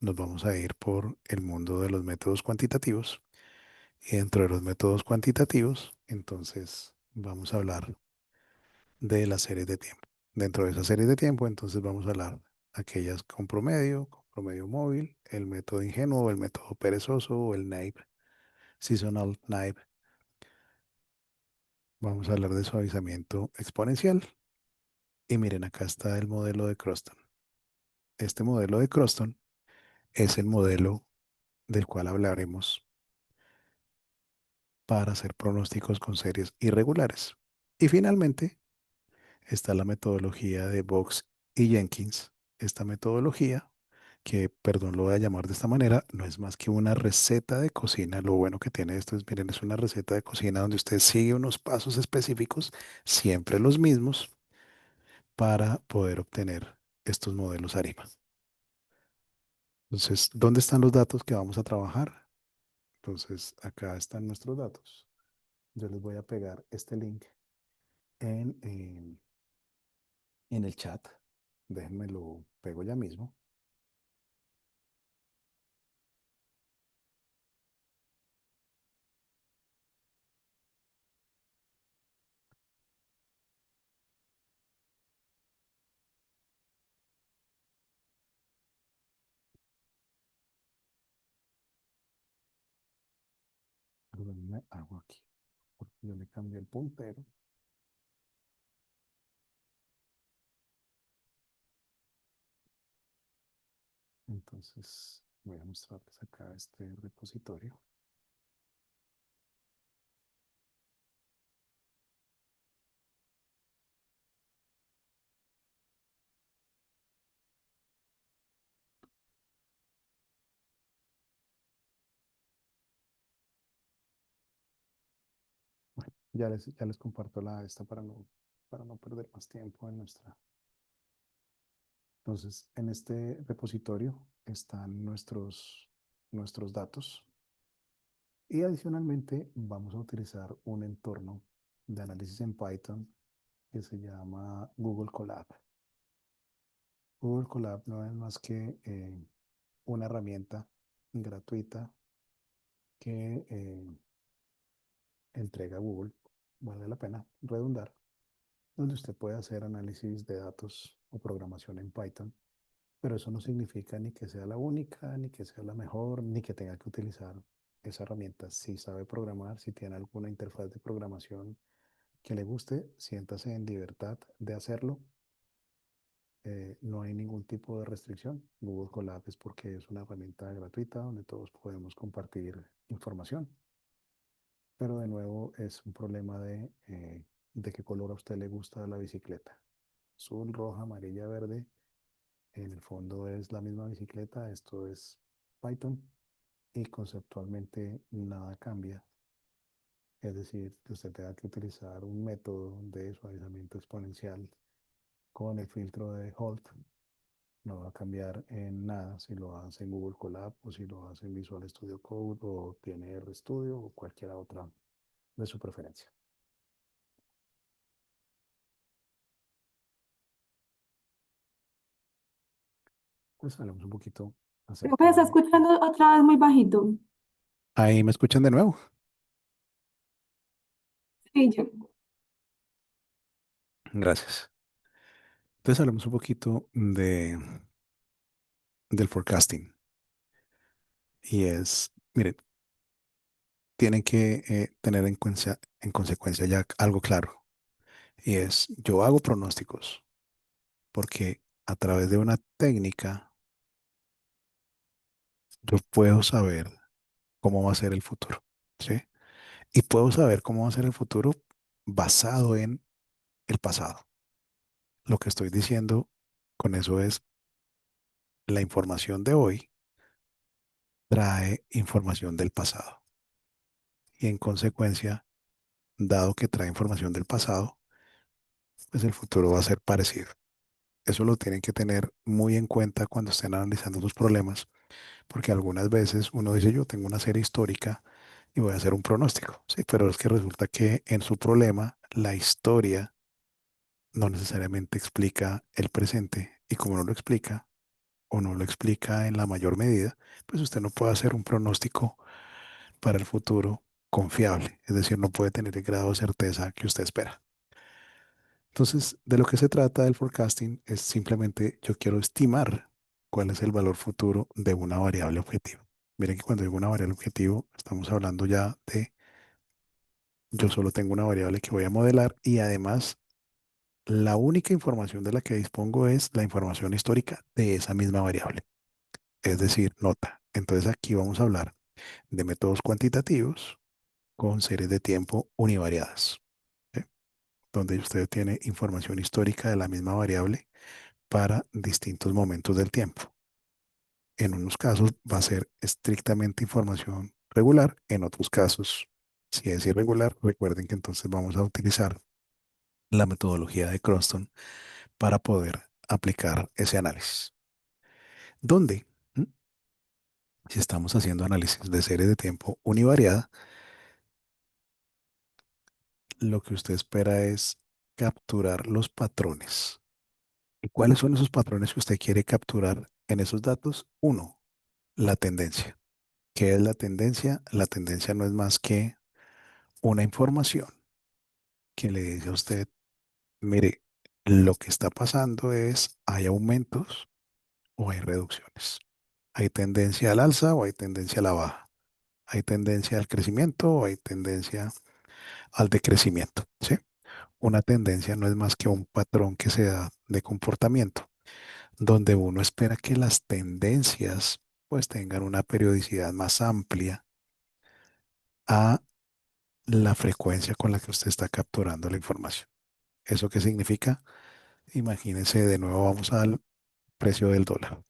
nos vamos a ir por el mundo de los métodos cuantitativos y dentro de los métodos cuantitativos, entonces vamos a hablar de las series de tiempo. Dentro de esa serie de tiempo, entonces vamos a hablar aquellas con promedio móvil, el método ingenuo, el método perezoso o el naive, seasonal naive. Vamos a hablar de suavizamiento exponencial. Y miren, acá está el modelo de Croston. Este modelo de Croston es el modelo del cual hablaremos para hacer pronósticos con series irregulares. Y finalmente está la metodología de Box y Jenkins. Esta metodología, que perdón lo voy a llamar de esta manera, no es más que una receta de cocina. Lo bueno que tiene esto es, miren, es una receta de cocina donde usted sigue unos pasos específicos, siempre los mismos, para poder obtener estos modelos ARIMA. Entonces, ¿dónde están los datos que vamos a trabajar? Entonces, acá están nuestros datos. Yo les voy a pegar este link en, en, en el chat. Déjenme lo pego ya mismo. Perdónenme, hago aquí, porque yo le cambié el puntero. Entonces, voy a mostrarles acá este repositorio. Bueno, ya les comparto esta para no perder más tiempo en nuestra. Entonces, en este repositorio están nuestros datos y adicionalmente vamos a utilizar un entorno de análisis en Python que se llama Google Colab. Google Colab no es más que una herramienta gratuita que entrega Google, vale la pena redundar, donde usted puede hacer análisis de datos o programación en Python, pero eso no significa ni que sea la única, ni que sea la mejor, ni que tenga que utilizar esa herramienta. Si sabe programar, si tiene alguna interfaz de programación que le guste, siéntase en libertad de hacerlo. No hay ningún tipo de restricción. Google Colab es porque es una herramienta gratuita donde todos podemos compartir información. Pero de nuevo es un problema de qué color a usted le gusta la bicicleta. Azul, roja, amarilla, verde. En el fondo es la misma bicicleta. Esto es Python y conceptualmente nada cambia. Es decir, que usted tenga que utilizar un método de suavizamiento exponencial con el filtro de Holt. No va a cambiar en nada si lo hace en Google Colab o si lo hace en Visual Studio Code o tiene RStudio o cualquier otra de su preferencia. Pues hablamos un poquito Creo que se acerca está de... escuchando otra vez muy bajito. Ahí me escuchan de nuevo. Sí, yo. Gracias. Entonces hablamos un poquito del forecasting. Y es, miren, tienen que tener en consecuencia ya algo claro. Y es, yo hago pronósticos porque a través de una técnica yo puedo saber cómo va a ser el futuro, ¿sí? Y puedo saber cómo va a ser el futuro basado en el pasado. Lo que estoy diciendo con eso es la información de hoy trae información del pasado. Y en consecuencia, dado que trae información del pasado, pues el futuro va a ser parecido. eso lo tienen que tener muy en cuenta cuando estén analizando sus problemas, porque algunas veces uno dice, yo tengo una serie histórica y voy a hacer un pronóstico, sí, pero es que resulta que en su problema la historia no necesariamente explica el presente y como no lo explica o no lo explica en la mayor medida, pues usted no puede hacer un pronóstico para el futuro confiable, es decir, no puede tener el grado de certeza que usted espera. Entonces, de lo que se trata del forecasting es simplemente yo quiero estimar cuál es el valor futuro de una variable objetivo. Miren que cuando digo una variable objetivo, estamos hablando ya de yo solo tengo una variable que voy a modelar y además la única información de la que dispongo es la información histórica de esa misma variable. Es decir, nota. Entonces aquí vamos a hablar de métodos cuantitativos con series de tiempo univariadas, ¿sí? Donde usted tiene información histórica de la misma variable para distintos momentos del tiempo. En unos casos va a ser estrictamente información regular, en otros casos, si es irregular, recuerden que entonces vamos a utilizar la metodología de Croston para poder aplicar ese análisis. ¿Dónde? ¿Mm? Si estamos haciendo análisis de serie de tiempo univariada, lo que usted espera es capturar los patrones. ¿Y cuáles son esos patrones que usted quiere capturar en esos datos? Uno, la tendencia. ¿Qué es la tendencia? La tendencia no es más que una información que le dice a usted, mire, lo que está pasando es, hay aumentos o hay reducciones. Hay tendencia al alza o hay tendencia a la baja. Hay tendencia al crecimiento o hay tendencia al decrecimiento, ¿sí? Una tendencia no es más que un patrón que se da de comportamiento, donde uno espera que las tendencias pues tengan una periodicidad más amplia a la frecuencia con la que usted está capturando la información. ¿Eso qué significa? Imagínense, de nuevo vamos al precio del dólar.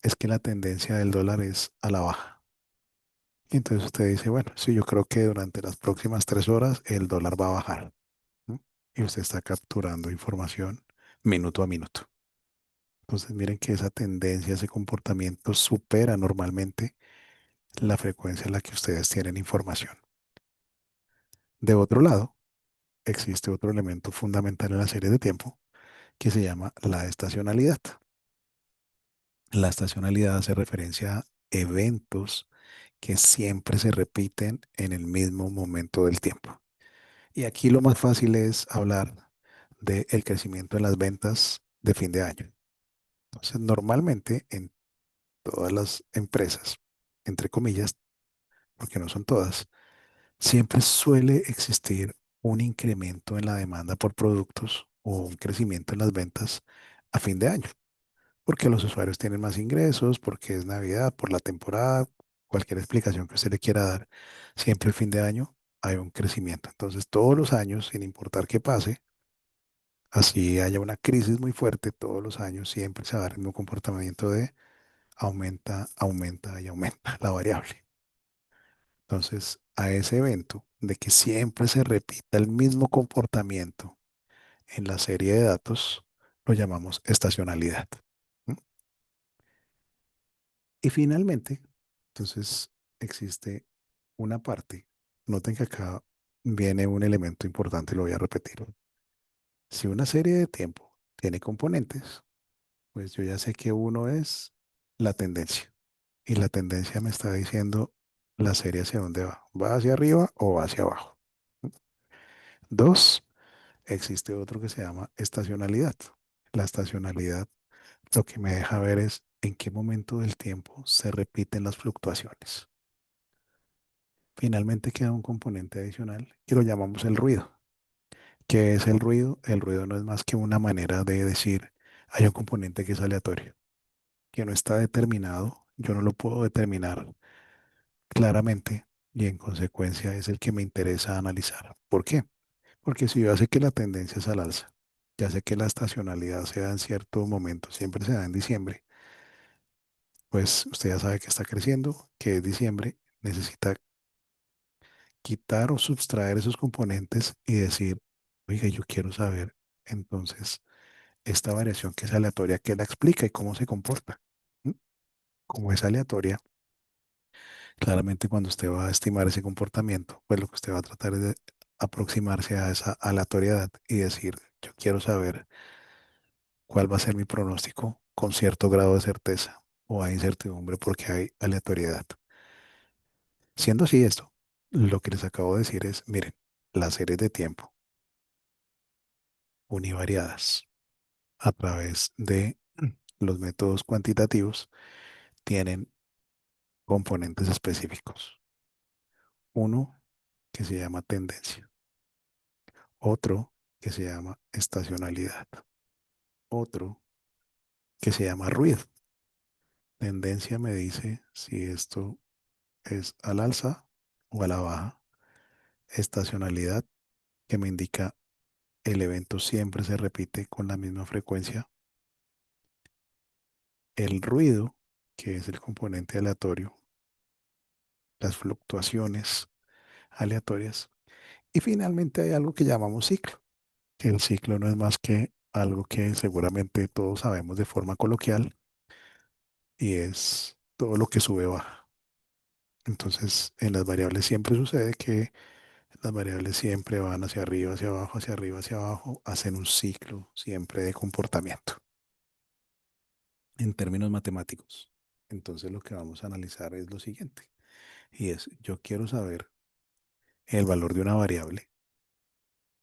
Es que la tendencia del dólar es a la baja. Y entonces usted dice, bueno, sí, yo creo que durante las próximas 3 horas el dólar va a bajar, ¿no? Y usted está capturando información minuto a minuto. Entonces miren que esa tendencia, ese comportamiento supera normalmente la frecuencia en la que ustedes tienen información. De otro lado, existe otro elemento fundamental en la serie de tiempo que se llama la estacionalidad. La estacionalidad hace referencia a eventos que siempre se repiten en el mismo momento del tiempo. Y aquí lo más fácil es hablar del crecimiento en las ventas de fin de año. Entonces, normalmente en todas las empresas, entre comillas, porque no son todas, siempre suele existir un incremento en la demanda por productos o un crecimiento en las ventas a fin de año, porque los usuarios tienen más ingresos, porque es Navidad, por la temporada, cualquier explicación que usted le quiera dar, siempre el fin de año hay un crecimiento. Entonces, todos los años, sin importar qué pase, así haya una crisis muy fuerte, todos los años siempre se va a dar el mismo comportamiento de aumenta, aumenta y aumenta la variable. Entonces, a ese evento de que siempre se repita el mismo comportamiento en la serie de datos, lo llamamos estacionalidad. ¿Mm? Y finalmente, entonces existe una parte. Noten que acá viene un elemento importante, lo voy a repetir. Si una serie de tiempo tiene componentes, pues yo ya sé que uno es la tendencia. Y la tendencia me está diciendo la serie hacia dónde va. ¿Va hacia arriba o va hacia abajo? Dos, existe otro que se llama estacionalidad. La estacionalidad lo que me deja ver es en qué momento del tiempo se repiten las fluctuaciones. Finalmente queda un componente adicional que lo llamamos el ruido. ¿Qué es el ruido? El ruido no es más que una manera de decir, hay un componente que es aleatorio, que no está determinado, yo no lo puedo determinar claramente y en consecuencia es el que me interesa analizar. ¿Por qué? Porque si yo sé que la tendencia es al alza, ya sé que la estacionalidad se da en cierto momento, siempre se da en diciembre, pues usted ya sabe que está creciendo, que es diciembre, necesita quitar o sustraer esos componentes y decir, oiga, yo quiero saber entonces esta variación que es aleatoria, ¿qué la explica y cómo se comporta? ¿Mm? Como es aleatoria, claramente cuando usted va a estimar ese comportamiento, pues lo que usted va a tratar es de aproximarse a esa aleatoriedad y decir, yo quiero saber cuál va a ser mi pronóstico con cierto grado de certeza o hay incertidumbre porque hay aleatoriedad. Siendo así esto, lo que les acabo de decir es, miren, las series de tiempo univariadas a través de los métodos cuantitativos tienen componentes específicos. Uno que se llama tendencia, otro que se llama estacionalidad, otro que se llama ruido. Tendencia me dice si esto es al alza o a la baja. Estacionalidad que me indica el evento siempre se repite con la misma frecuencia. El ruido, que es el componente aleatorio, las fluctuaciones aleatorias. Y finalmente hay algo que llamamos ciclo, que el ciclo no es más que algo que seguramente todos sabemos de forma coloquial y es todo lo que sube baja. Entonces, en las variables siempre sucede que las variables siempre van hacia arriba, hacia abajo, hacia arriba, hacia abajo, hacen un ciclo siempre de comportamiento en términos matemáticos. Entonces, lo que vamos a analizar es lo siguiente, y es, yo quiero saber el valor de una variable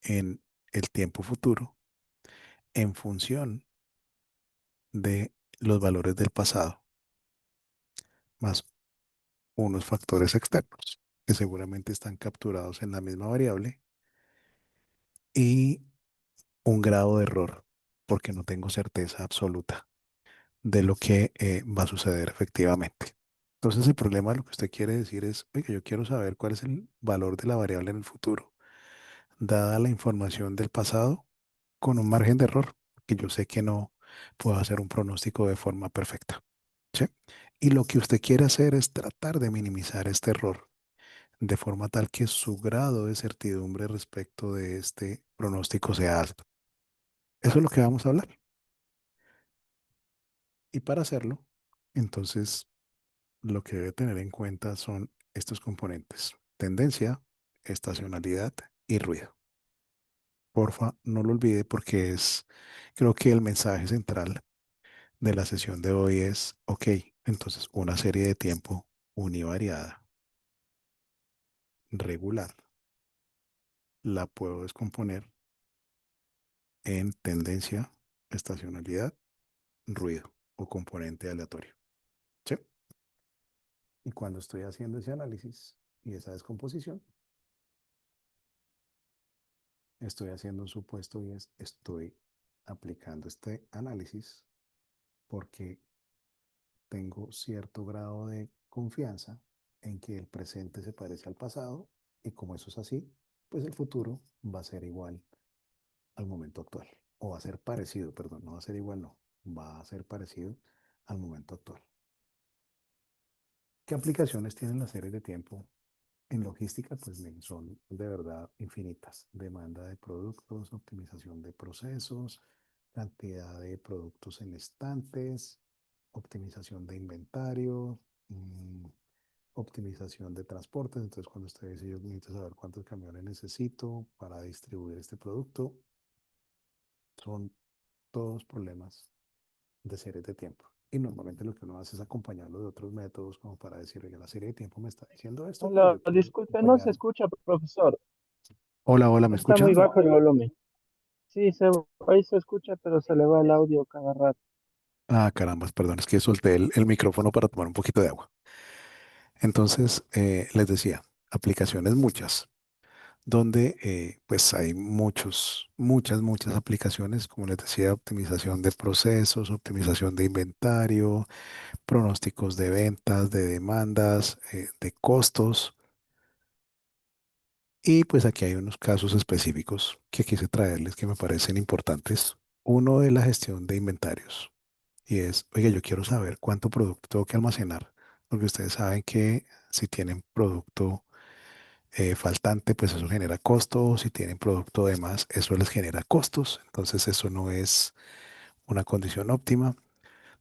en el tiempo futuro en función de los valores del pasado, más unos factores externos que seguramente están capturados en la misma variable y un grado de error, porque no tengo certeza absoluta de lo que va a suceder efectivamente. Entonces el problema, lo que usted quiere decir es, oiga, yo quiero saber cuál es el valor de la variable en el futuro, dada la información del pasado, con un margen de error, que yo sé que no puedo hacer un pronóstico de forma perfecta. ¿Sí? Y lo que usted quiere hacer es tratar de minimizar este error de forma tal que su grado de certidumbre respecto de este pronóstico sea alto. Eso es lo que vamos a hablar. Y para hacerlo, entonces, lo que debe tener en cuenta son estos componentes: tendencia, estacionalidad y ruido. Porfa, no lo olvide porque creo que el mensaje central de la sesión de hoy es, ok, entonces una serie de tiempo univariada, regular, la puedo descomponer en tendencia, estacionalidad, ruido o componente aleatorio. ¿Sí? Y cuando estoy haciendo ese análisis y esa descomposición, estoy haciendo un supuesto y es, estoy aplicando este análisis porque tengo cierto grado de confianza en que el presente se parece al pasado y como eso es así, pues el futuro va a ser igual al momento actual. O va a ser parecido, perdón, no va a ser igual, no, va a ser parecido al momento actual. ¿Qué aplicaciones tienen las series de tiempo en logística? Pues miren, son de verdad infinitas. Demanda de productos, optimización de procesos, cantidad de productos en estantes, optimización de inventario, optimización de transportes. Entonces, cuando usted dice, yo necesito saber cuántos camiones necesito para distribuir este producto, son todos problemas de series de tiempo. Y normalmente lo que uno hace es acompañarlo de otros métodos como para decir, oye, la serie de tiempo me está diciendo esto, pero Hola, yo quiero disculpe, no se acompañar. escucha, profesor. Hola, hola, ¿me Está escucha? muy bajo el volumen. Sí, ahí se escucha, pero se le va el audio cada rato. Ah, caramba, perdón, es que solté el micrófono para tomar un poquito de agua. Entonces, les decía, aplicaciones muchas, donde pues hay muchas aplicaciones, como les decía, optimización de procesos, optimización de inventario, pronósticos de ventas, de demandas, de costos. Y pues aquí hay unos casos específicos que quise traerles que me parecen importantes. Uno de la gestión de inventarios. Y es, oye, yo quiero saber cuánto producto tengo que almacenar, porque ustedes saben que si tienen producto faltante, pues eso genera costos, si tienen producto de más, eso les genera costos, entonces eso no es una condición óptima.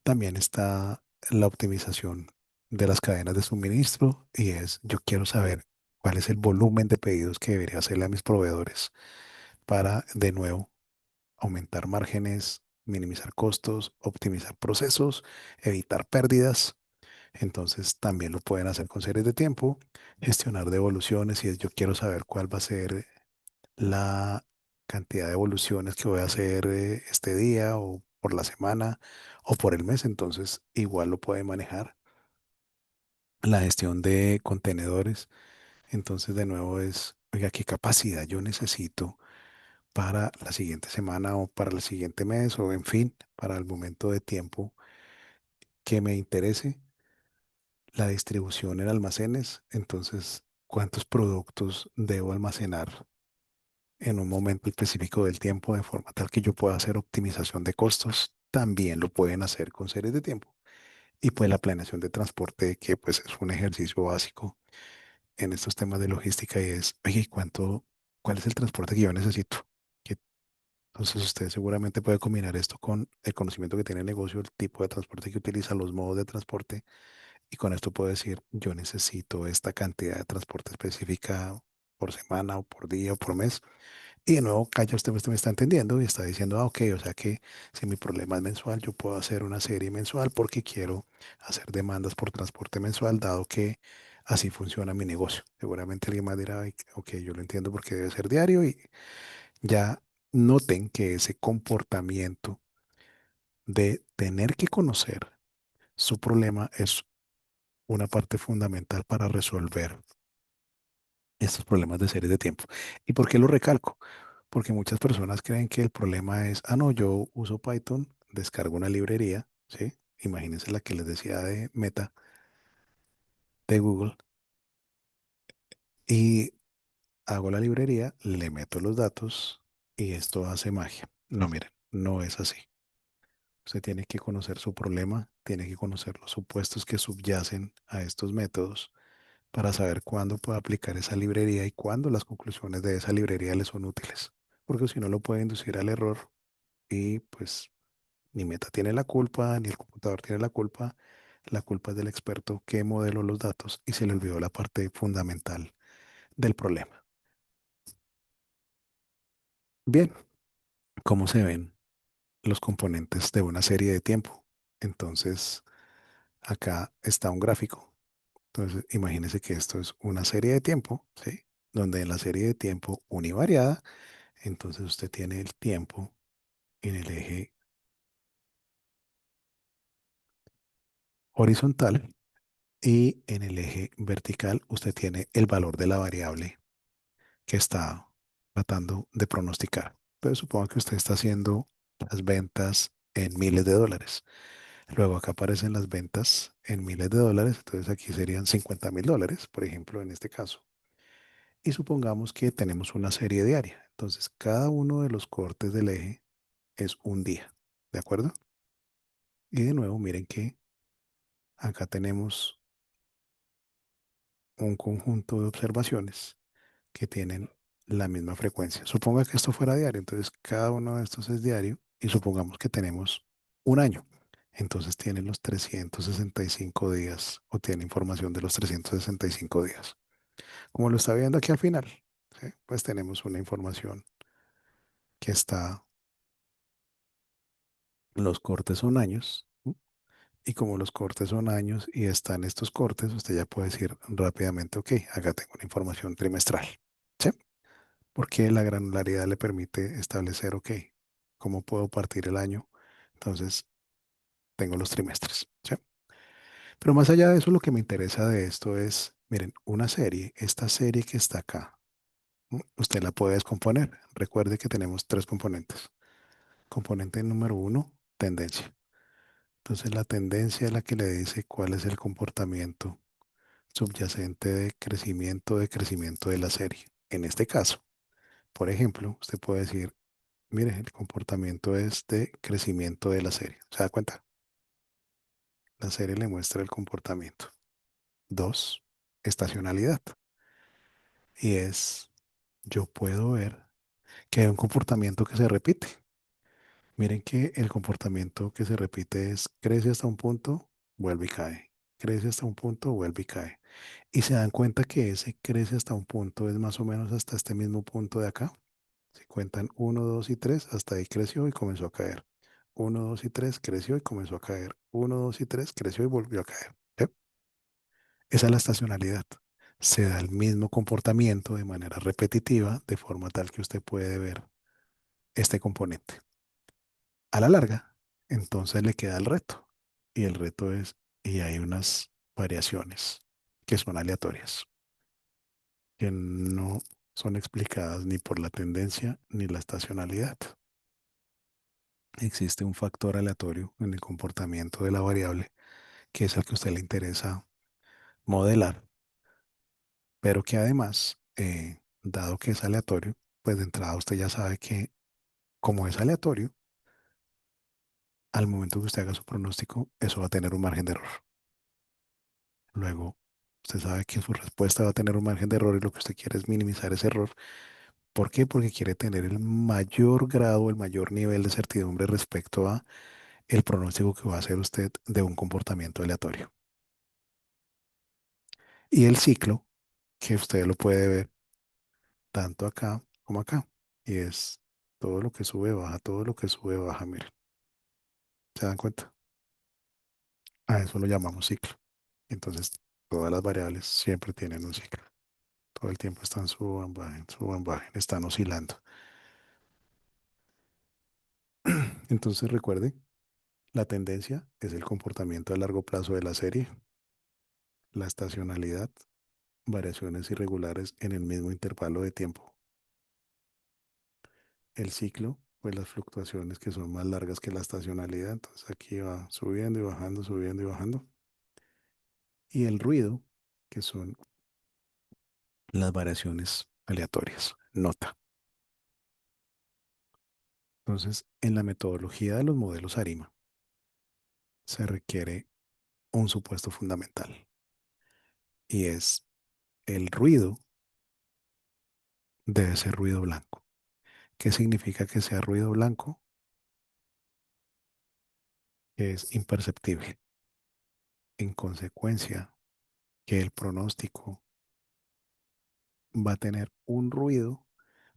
También está la optimización de las cadenas de suministro y es, yo quiero saber cuál es el volumen de pedidos que debería hacerle a mis proveedores para, de nuevo, aumentar márgenes, minimizar costos, optimizar procesos, evitar pérdidas. Entonces también lo pueden hacer con series de tiempo, gestionar devoluciones y es, yo quiero saber cuál va a ser la cantidad de evoluciones que voy a hacer este día o por la semana o por el mes, entonces igual lo puede manejar. La gestión de contenedores, entonces de nuevo es, oiga, ¿qué capacidad yo necesito para la siguiente semana o para el siguiente mes o en fin, para el momento de tiempo que me interese? La distribución en almacenes, entonces, ¿cuántos productos debo almacenar en un momento específico del tiempo de forma tal que yo pueda hacer optimización de costos? También lo pueden hacer con series de tiempo. Y pues la planeación de transporte, que pues es un ejercicio básico en estos temas de logística y es, oye, ¿cuál es el transporte que yo necesito? Que- Entonces usted seguramente puede combinar esto con el conocimiento que tiene el negocio, el tipo de transporte que utiliza, los modos de transporte, y con esto puedo decir, yo necesito esta cantidad de transporte específica por semana o por día o por mes. Y de nuevo, acá ya usted me está entendiendo y está diciendo, ah, ok, o sea que si mi problema es mensual, yo puedo hacer una serie mensual porque quiero hacer demandas por transporte mensual, dado que así funciona mi negocio. Seguramente alguien más dirá, "Ay, ok, yo lo entiendo porque debe ser diario", y ya noten que ese comportamiento de tener que conocer su problema es una parte fundamental para resolver estos problemas de series de tiempo. ¿Y por qué lo recalco? Porque muchas personas creen que el problema es, ah, no, yo uso Python, descargo una librería, ¿sí? Imagínense la que les decía de Meta, de Google, y hago la librería, le meto los datos y esto hace magia. No, miren, no es así. Usted tiene que conocer su problema, tiene que conocer los supuestos que subyacen a estos métodos para saber cuándo puede aplicar esa librería y cuándo las conclusiones de esa librería le son útiles. Porque si no lo puede inducir al error y pues ni Meta tiene la culpa, ni el computador tiene la culpa es del experto que modeló los datos y se le olvidó la parte fundamental del problema. Bien, ¿cómo se ven los componentes de una serie de tiempo? Entonces, acá está un gráfico. Entonces, imagínense que esto es una serie de tiempo, ¿sí? Donde en la serie de tiempo univariada, entonces usted tiene el tiempo en el eje horizontal y en el eje vertical usted tiene el valor de la variable que está tratando de pronosticar. Entonces supongo que usted está haciendo las ventas en miles de dólares. Luego acá aparecen las ventas en miles de dólares, entonces aquí serían $50,000, por ejemplo, en este caso. Y supongamos que tenemos una serie diaria. Entonces cada uno de los cortes del eje es un día, ¿de acuerdo? Y de nuevo, miren que acá tenemos un conjunto de observaciones que tienen la misma frecuencia. Suponga que esto fuera diario, entonces cada uno de estos es diario y supongamos que tenemos un año. Entonces tiene los 365 días o tiene información de los 365 días. Como lo está viendo aquí al final, ¿sí? Pues tenemos una información que está, los cortes son años, ¿sí? Y como los cortes son años y están estos cortes, usted ya puede decir rápidamente, ok, acá tengo una información trimestral. ¿Sí? Porque la granularidad le permite establecer, ok, ¿cómo puedo partir el año? Entonces, tengo los trimestres, ¿sí? Pero más allá de eso, lo que me interesa de esto es, miren, una serie, esta serie que está acá, usted la puede descomponer. Recuerde que tenemos tres componentes. Componente número uno, tendencia. Entonces, la tendencia es la que le dice cuál es el comportamiento subyacente de crecimiento de la serie. En este caso, por ejemplo, usted puede decir, mire, el comportamiento es de crecimiento de la serie. ¿Se da cuenta? La serie le muestra el comportamiento. Dos, estacionalidad. Y es, yo puedo ver que hay un comportamiento que se repite. Miren que el comportamiento que se repite es crece hasta un punto, vuelve y cae. Crece hasta un punto, vuelve y cae. Y se dan cuenta que ese crece hasta un punto es más o menos hasta este mismo punto de acá. Si cuentan uno, 2 y 3, hasta ahí creció y comenzó a caer. Uno, 2 y 3 creció y comenzó a caer. Uno, 2 y 3 creció y volvió a caer. ¿Sí? Esa es la estacionalidad. Se da el mismo comportamiento de manera repetitiva, de forma tal que usted puede ver este componente. A la larga, entonces le queda el reto. Y el reto es, y hay unas variaciones que son aleatorias, que no son explicadas ni por la tendencia ni la estacionalidad. Existe un factor aleatorio en el comportamiento de la variable, que es el que a usted le interesa modelar, pero que además, dado que es aleatorio, pues de entrada usted ya sabe que como es aleatorio, al momento que usted haga su pronóstico, eso va a tener un margen de error. Luego, usted sabe que su respuesta va a tener un margen de error y lo que usted quiere es minimizar ese error. ¿Por qué? Porque quiere tener el mayor grado, el mayor nivel de certidumbre respecto a el pronóstico que va a hacer usted de un comportamiento aleatorio. Y el ciclo, que usted lo puede ver tanto acá como acá, y es todo lo que sube, baja, todo lo que sube, baja, miren. ¿Se dan cuenta? A eso lo llamamos ciclo. Entonces, todas las variables siempre tienen un ciclo. Todo el tiempo están suban, bajen, están oscilando. Entonces recuerde, la tendencia es el comportamiento a largo plazo de la serie, la estacionalidad, variaciones irregulares en el mismo intervalo de tiempo. El ciclo, pues las fluctuaciones que son más largas que la estacionalidad, entonces aquí va subiendo y bajando, subiendo y bajando. Y el ruido, que son las variaciones aleatorias, nota. Entonces, en la metodología de los modelos ARIMA se requiere un supuesto fundamental y es el ruido debe ser ruido blanco. ¿Qué significa que sea ruido blanco? Que es imperceptible. En consecuencia, que el pronóstico va a tener un ruido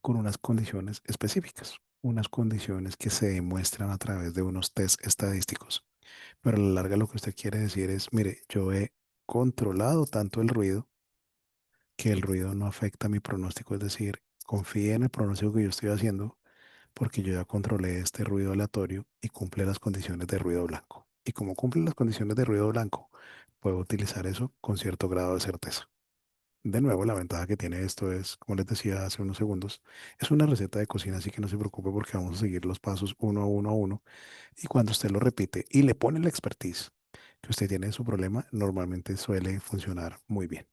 con unas condiciones específicas, unas condiciones que se demuestran a través de unos test estadísticos. Pero a la larga lo que usted quiere decir es, mire, yo he controlado tanto el ruido que el ruido no afecta mi pronóstico, es decir, confíe en el pronóstico que yo estoy haciendo porque yo ya controlé este ruido aleatorio y cumple las condiciones de ruido blanco. Y como cumple las condiciones de ruido blanco, puedo utilizar eso con cierto grado de certeza. De nuevo, la ventaja que tiene esto es, como les decía hace unos segundos, es una receta de cocina, así que no se preocupe porque vamos a seguir los pasos uno a uno a uno. Y cuando usted lo repite y le pone la expertise que usted tiene en su problema, normalmente suele funcionar muy bien.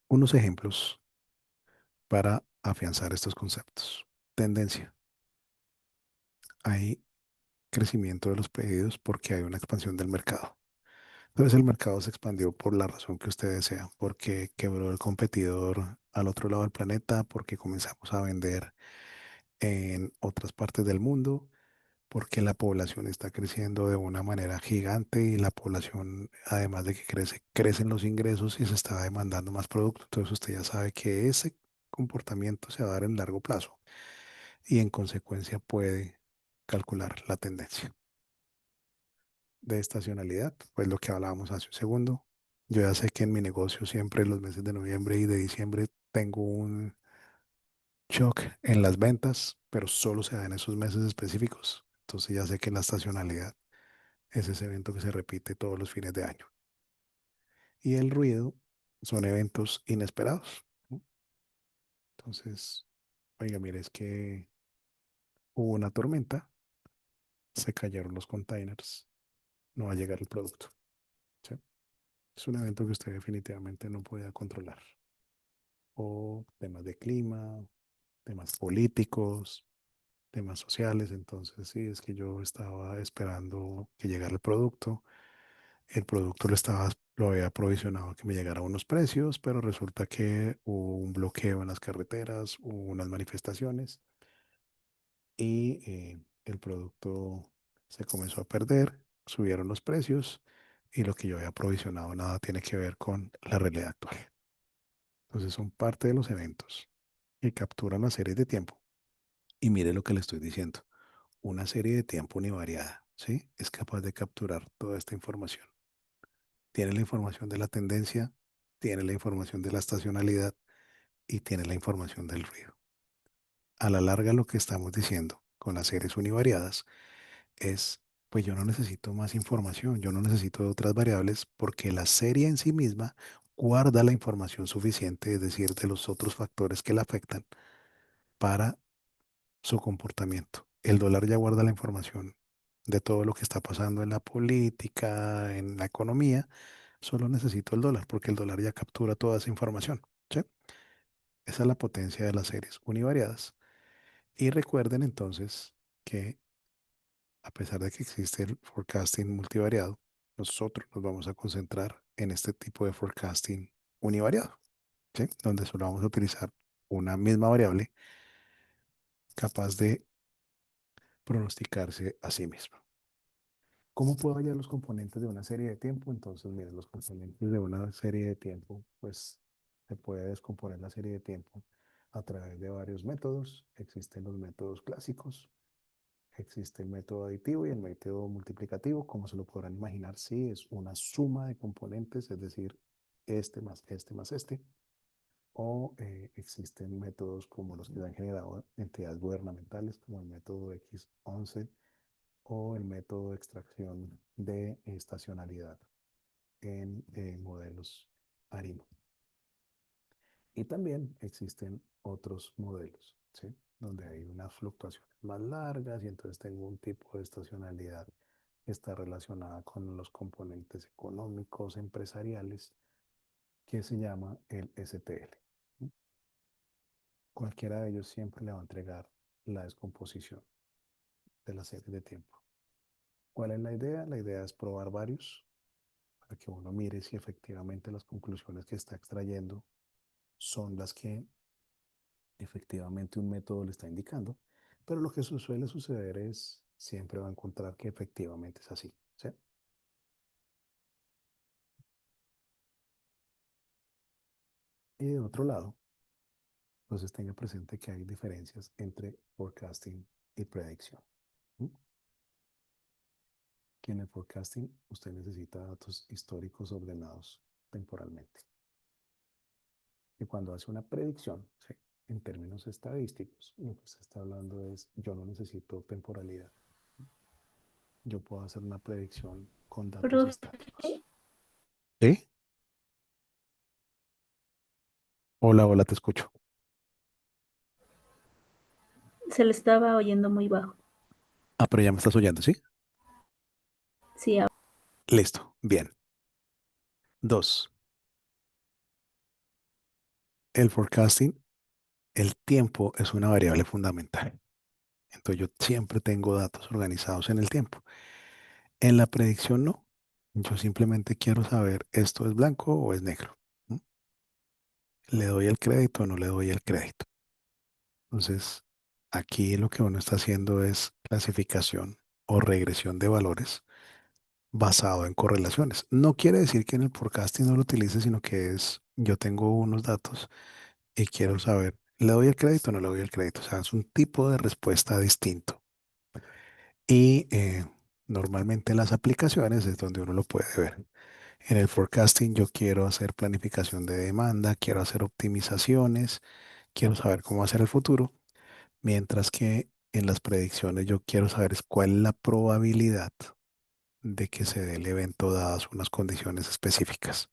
Unos ejemplos para afianzar estos conceptos. Tendencia. Hay crecimiento de los pedidos porque hay una expansión del mercado. Entonces el mercado se expandió por la razón que usted desea, porque quebró el competidor al otro lado del planeta, porque comenzamos a vender en otras partes del mundo, porque la población está creciendo de una manera gigante y la población, además de que crece, crecen los ingresos y se está demandando más producto. Entonces usted ya sabe que ese comportamiento se va a dar en largo plazo y en consecuencia puede calcular la tendencia de estacionalidad, pues lo que hablábamos hace un segundo. Yo ya sé que en mi negocio siempre en los meses de noviembre y de diciembre tengo un shock en las ventas, pero solo se da en esos meses específicos. Entonces ya sé que la estacionalidad es ese evento que se repite todos los fines de año. Y el ruido son eventos inesperados, ¿no? Entonces, oiga, mire, es que hubo una tormenta, se cayeron los containers, no va a llegar el producto. ¿Sí? Es un evento que usted definitivamente no puede controlar. O temas de clima, temas políticos, temas sociales. Entonces, sí, es que yo estaba esperando que llegara el producto lo estaba Lo había provisionado que me llegara a unos precios, pero resulta que hubo un bloqueo en las carreteras, hubo unas manifestaciones y el producto se comenzó a perder, subieron los precios y lo que yo había provisionado nada tiene que ver con la realidad actual. Entonces son parte de los eventos que capturan las series de tiempo. Y mire lo que le estoy diciendo. Una serie de tiempo univariada, ¿sí? Es capaz de capturar toda esta información. Tiene la información de la tendencia, tiene la información de la estacionalidad y tiene la información del ruido. A la larga lo que estamos diciendo con las series univariadas es, pues yo no necesito más información, yo no necesito otras variables porque la serie en sí misma guarda la información suficiente, es decir, de los otros factores que la afectan para su comportamiento. El dólar ya guarda la información de todo lo que está pasando en la política, en la economía. Solo necesito el dólar porque el dólar ya captura toda esa información. ¿Sí? Esa es la potencia de las series univariadas. Y recuerden entonces que a pesar de que existe el forecasting multivariado, nosotros nos vamos a concentrar en este tipo de forecasting univariado, ¿sí? Donde solo vamos a utilizar una misma variable capaz de pronosticarse a sí misma. ¿Cómo puedo hallar los componentes de una serie de tiempo? Entonces, miren, los componentes de una serie de tiempo, pues se puede descomponer la serie de tiempo a través de varios métodos. Existen los métodos clásicos, existe el método aditivo y el método multiplicativo. Como se lo podrán imaginar, sí, es una suma de componentes, es decir, este más este más este. O existen métodos como los que han generado entidades gubernamentales, como el método X11 o el método de extracción de estacionalidad en modelos ARIMO. Y también existen otros modelos, ¿sí? Donde hay unas fluctuaciones más largas y entonces tengo un tipo de estacionalidad que está relacionada con los componentes económicos, empresariales, que se llama el STL. Cualquiera de ellos siempre le va a entregar la descomposición de la serie de tiempo. ¿Cuál es la idea? La idea es probar varios para que uno mire si efectivamente las conclusiones que está extrayendo son las que efectivamente un método le está indicando, pero lo que suele suceder es siempre va a encontrar que efectivamente es así, ¿sí? Y de otro lado, entonces tenga presente que hay diferencias entre forecasting y predicción. ¿Mm? Que en el forecasting usted necesita datos históricos ordenados temporalmente. Y cuando hace una predicción, ¿sí? En términos estadísticos, lo que se está hablando es, yo no necesito temporalidad. Yo puedo hacer una predicción con datos Profe, estáticos. ¿Sí? Hola, hola, te escucho. se le estaba oyendo muy bajo. Ah, pero ya me estás oyendo, ¿sí? Sí, Listo, bien. Dos, el forecasting, el tiempo es una variable fundamental. Entonces yo siempre tengo datos organizados en el tiempo. En la predicción no. Yo simplemente quiero saber, ¿esto es blanco o es negro? ¿Mm? ¿Le doy el crédito o no le doy el crédito? Entonces, aquí lo que uno está haciendo es clasificación o regresión de valores basado en correlaciones. No quiere decir que en el forecasting no lo utilice, sino que es, yo tengo unos datos y quiero saber, ¿le doy el crédito o no le doy el crédito? O sea, es un tipo de respuesta distinto. Y normalmente en las aplicaciones es donde uno lo puede ver. En el forecasting yo quiero hacer planificación de demanda, quiero hacer optimizaciones, quiero saber cómo hacer el futuro, mientras que en las predicciones yo quiero saber es cuál es la probabilidad de que se dé el evento dadas unas condiciones específicas.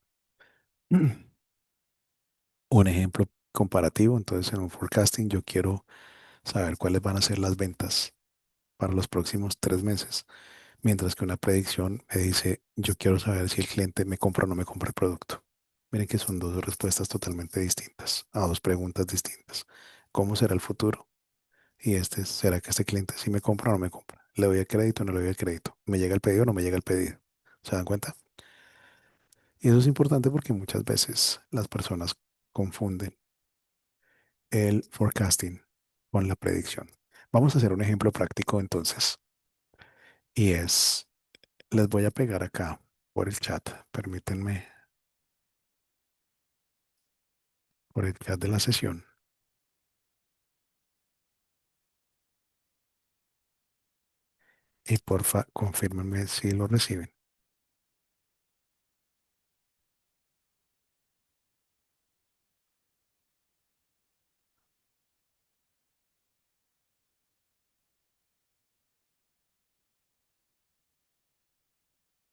Un ejemplo comparativo, entonces en un forecasting yo quiero saber cuáles van a ser las ventas para los próximos 3 meses, mientras que una predicción me dice, yo quiero saber si el cliente me compra o no me compra el producto. Miren que son dos respuestas totalmente distintas, a dos preguntas distintas. ¿Cómo será el futuro? Y ¿será que este cliente sí me compra o no me compra? ¿Le doy el crédito o no le doy el crédito? ¿Me llega el pedido o no me llega el pedido? ¿Se dan cuenta? Y eso es importante porque muchas veces las personas confunden el forecasting con la predicción. Vamos a hacer un ejemplo práctico entonces. Y es, les voy a pegar acá por el chat. Permítanme, por el chat de la sesión. Y porfa, confírmenme si lo reciben.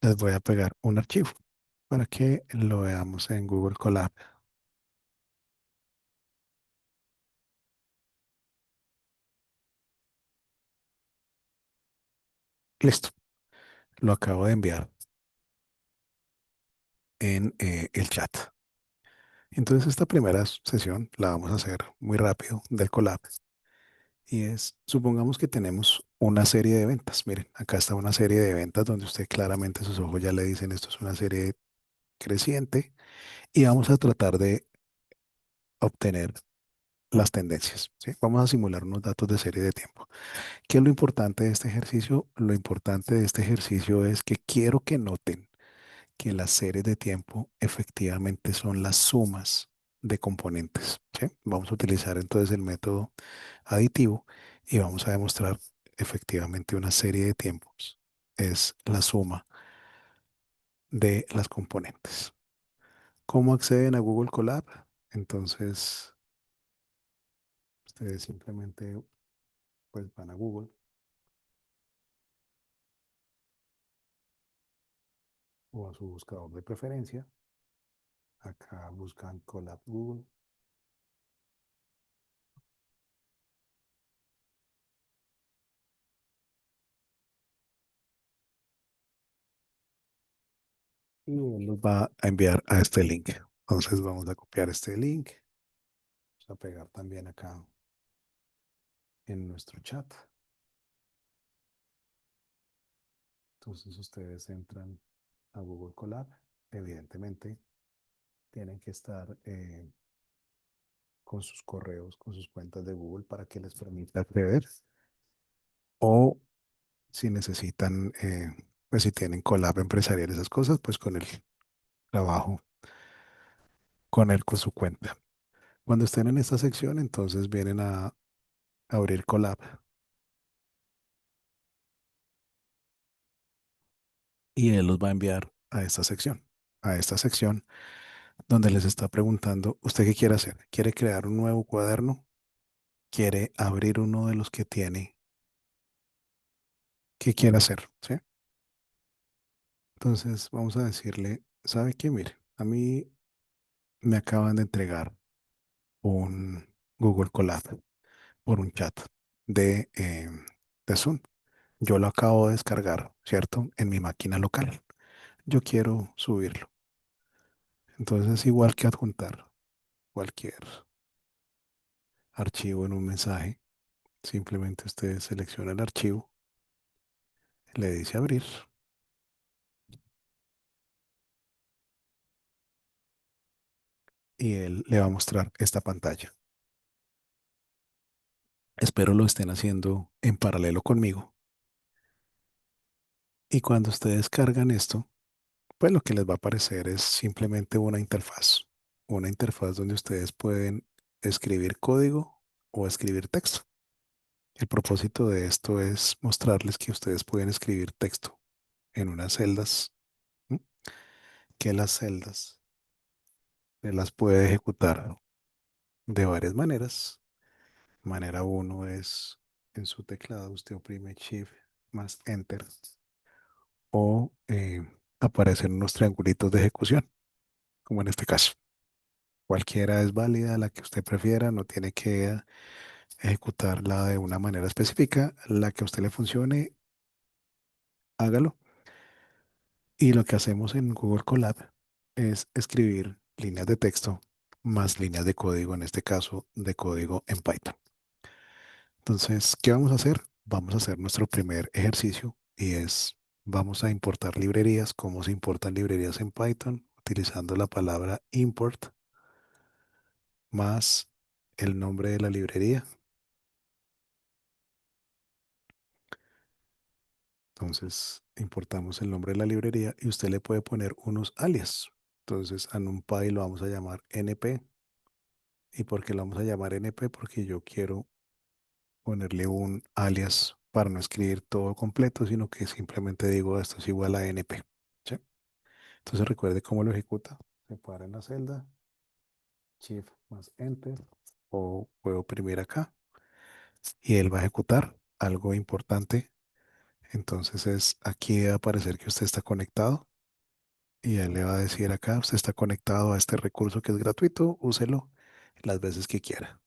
Les voy a pegar un archivo para que lo veamos en Google Colab. Listo, lo acabo de enviar en el chat. Entonces esta primera sesión la vamos a hacer muy rápido del Colab. Y es, supongamos que tenemos una serie de ventas. Miren, acá está una serie de ventas donde usted claramente sus ojos ya le dicen esto es una serie creciente y vamos a tratar de obtener las tendencias, ¿sí? Vamos a simular unos datos de serie de tiempo. ¿Qué es lo importante de este ejercicio? Lo importante de este ejercicio es que quiero que noten que las series de tiempo efectivamente son las sumas de componentes, ¿sí? Vamos a utilizar entonces el método aditivo y vamos a demostrar efectivamente una serie de tiempos. Es la suma de las componentes. ¿Cómo acceden a Google Colab? Entonces, ustedes simplemente pues van a Google o a su buscador de preferencia. Acá buscan Colab Google. Y nos va a enviar a este link. Entonces vamos a copiar este link. Vamos a pegar también acá en nuestro chat. Entonces ustedes entran a Google Colab. Evidentemente tienen que estar con sus correos, con sus cuentas de Google para que les permita acceder. O si necesitan, pues si tienen Colab empresarial, esas cosas, pues con el trabajo, con su cuenta. Cuando estén en esta sección, entonces vienen a abrir Colab y él los va a enviar a esta sección donde les está preguntando, ¿usted qué quiere hacer? ¿Quiere crear un nuevo cuaderno? ¿Quiere abrir uno de los que tiene? ¿Qué quiere hacer? ¿Sí? Entonces vamos a decirle, ¿sabe qué? Mire, a mí me acaban de entregar un Google Colab por un chat de, eh, de Zoom. Yo lo acabo de descargar, ¿cierto? En mi máquina local. Yo quiero subirlo. Entonces es igual que adjuntar cualquier archivo en un mensaje. Simplemente usted selecciona el archivo, le dice abrir y él le va a mostrar esta pantalla. Espero lo estén haciendo en paralelo conmigo. Y cuando ustedes cargan esto, pues lo que les va a aparecer es simplemente una interfaz. Una interfaz donde ustedes pueden escribir código o escribir texto. El propósito de esto es mostrarles que ustedes pueden escribir texto en unas celdas, ¿m? Que las celdas se las puede ejecutar de varias maneras. Manera uno es en su teclado, usted oprime Shift más Enter o aparecen unos triangulitos de ejecución, como en este caso. Cualquiera es válida, la que usted prefiera, no tiene que ejecutarla de una manera específica. La que a usted le funcione, hágalo. Y lo que hacemos en Google Colab es escribir líneas de texto más líneas de código, en este caso de código en Python. Entonces, ¿qué vamos a hacer? Vamos a hacer nuestro primer ejercicio y es, vamos a importar librerías. ¿Cómo se importan librerías en Python? utilizando la palabra import más el nombre de la librería. Entonces, importamos el nombre de la librería y usted le puede poner unos alias. Entonces, a NumPy lo vamos a llamar NP. ¿Y por qué lo vamos a llamar NP? Porque yo quiero ponerle un alias para no escribir todo completo, sino que simplemente digo esto es igual a NP. ¿Sí? Entonces, recuerde cómo lo ejecuta. Se para en la celda, Shift más Enter, o puedo oprimir acá y él va a ejecutar algo importante. Entonces es aquí va a aparecer que usted está conectado y él le va a decir acá, usted está conectado a este recurso que es gratuito, úselo las veces que quiera.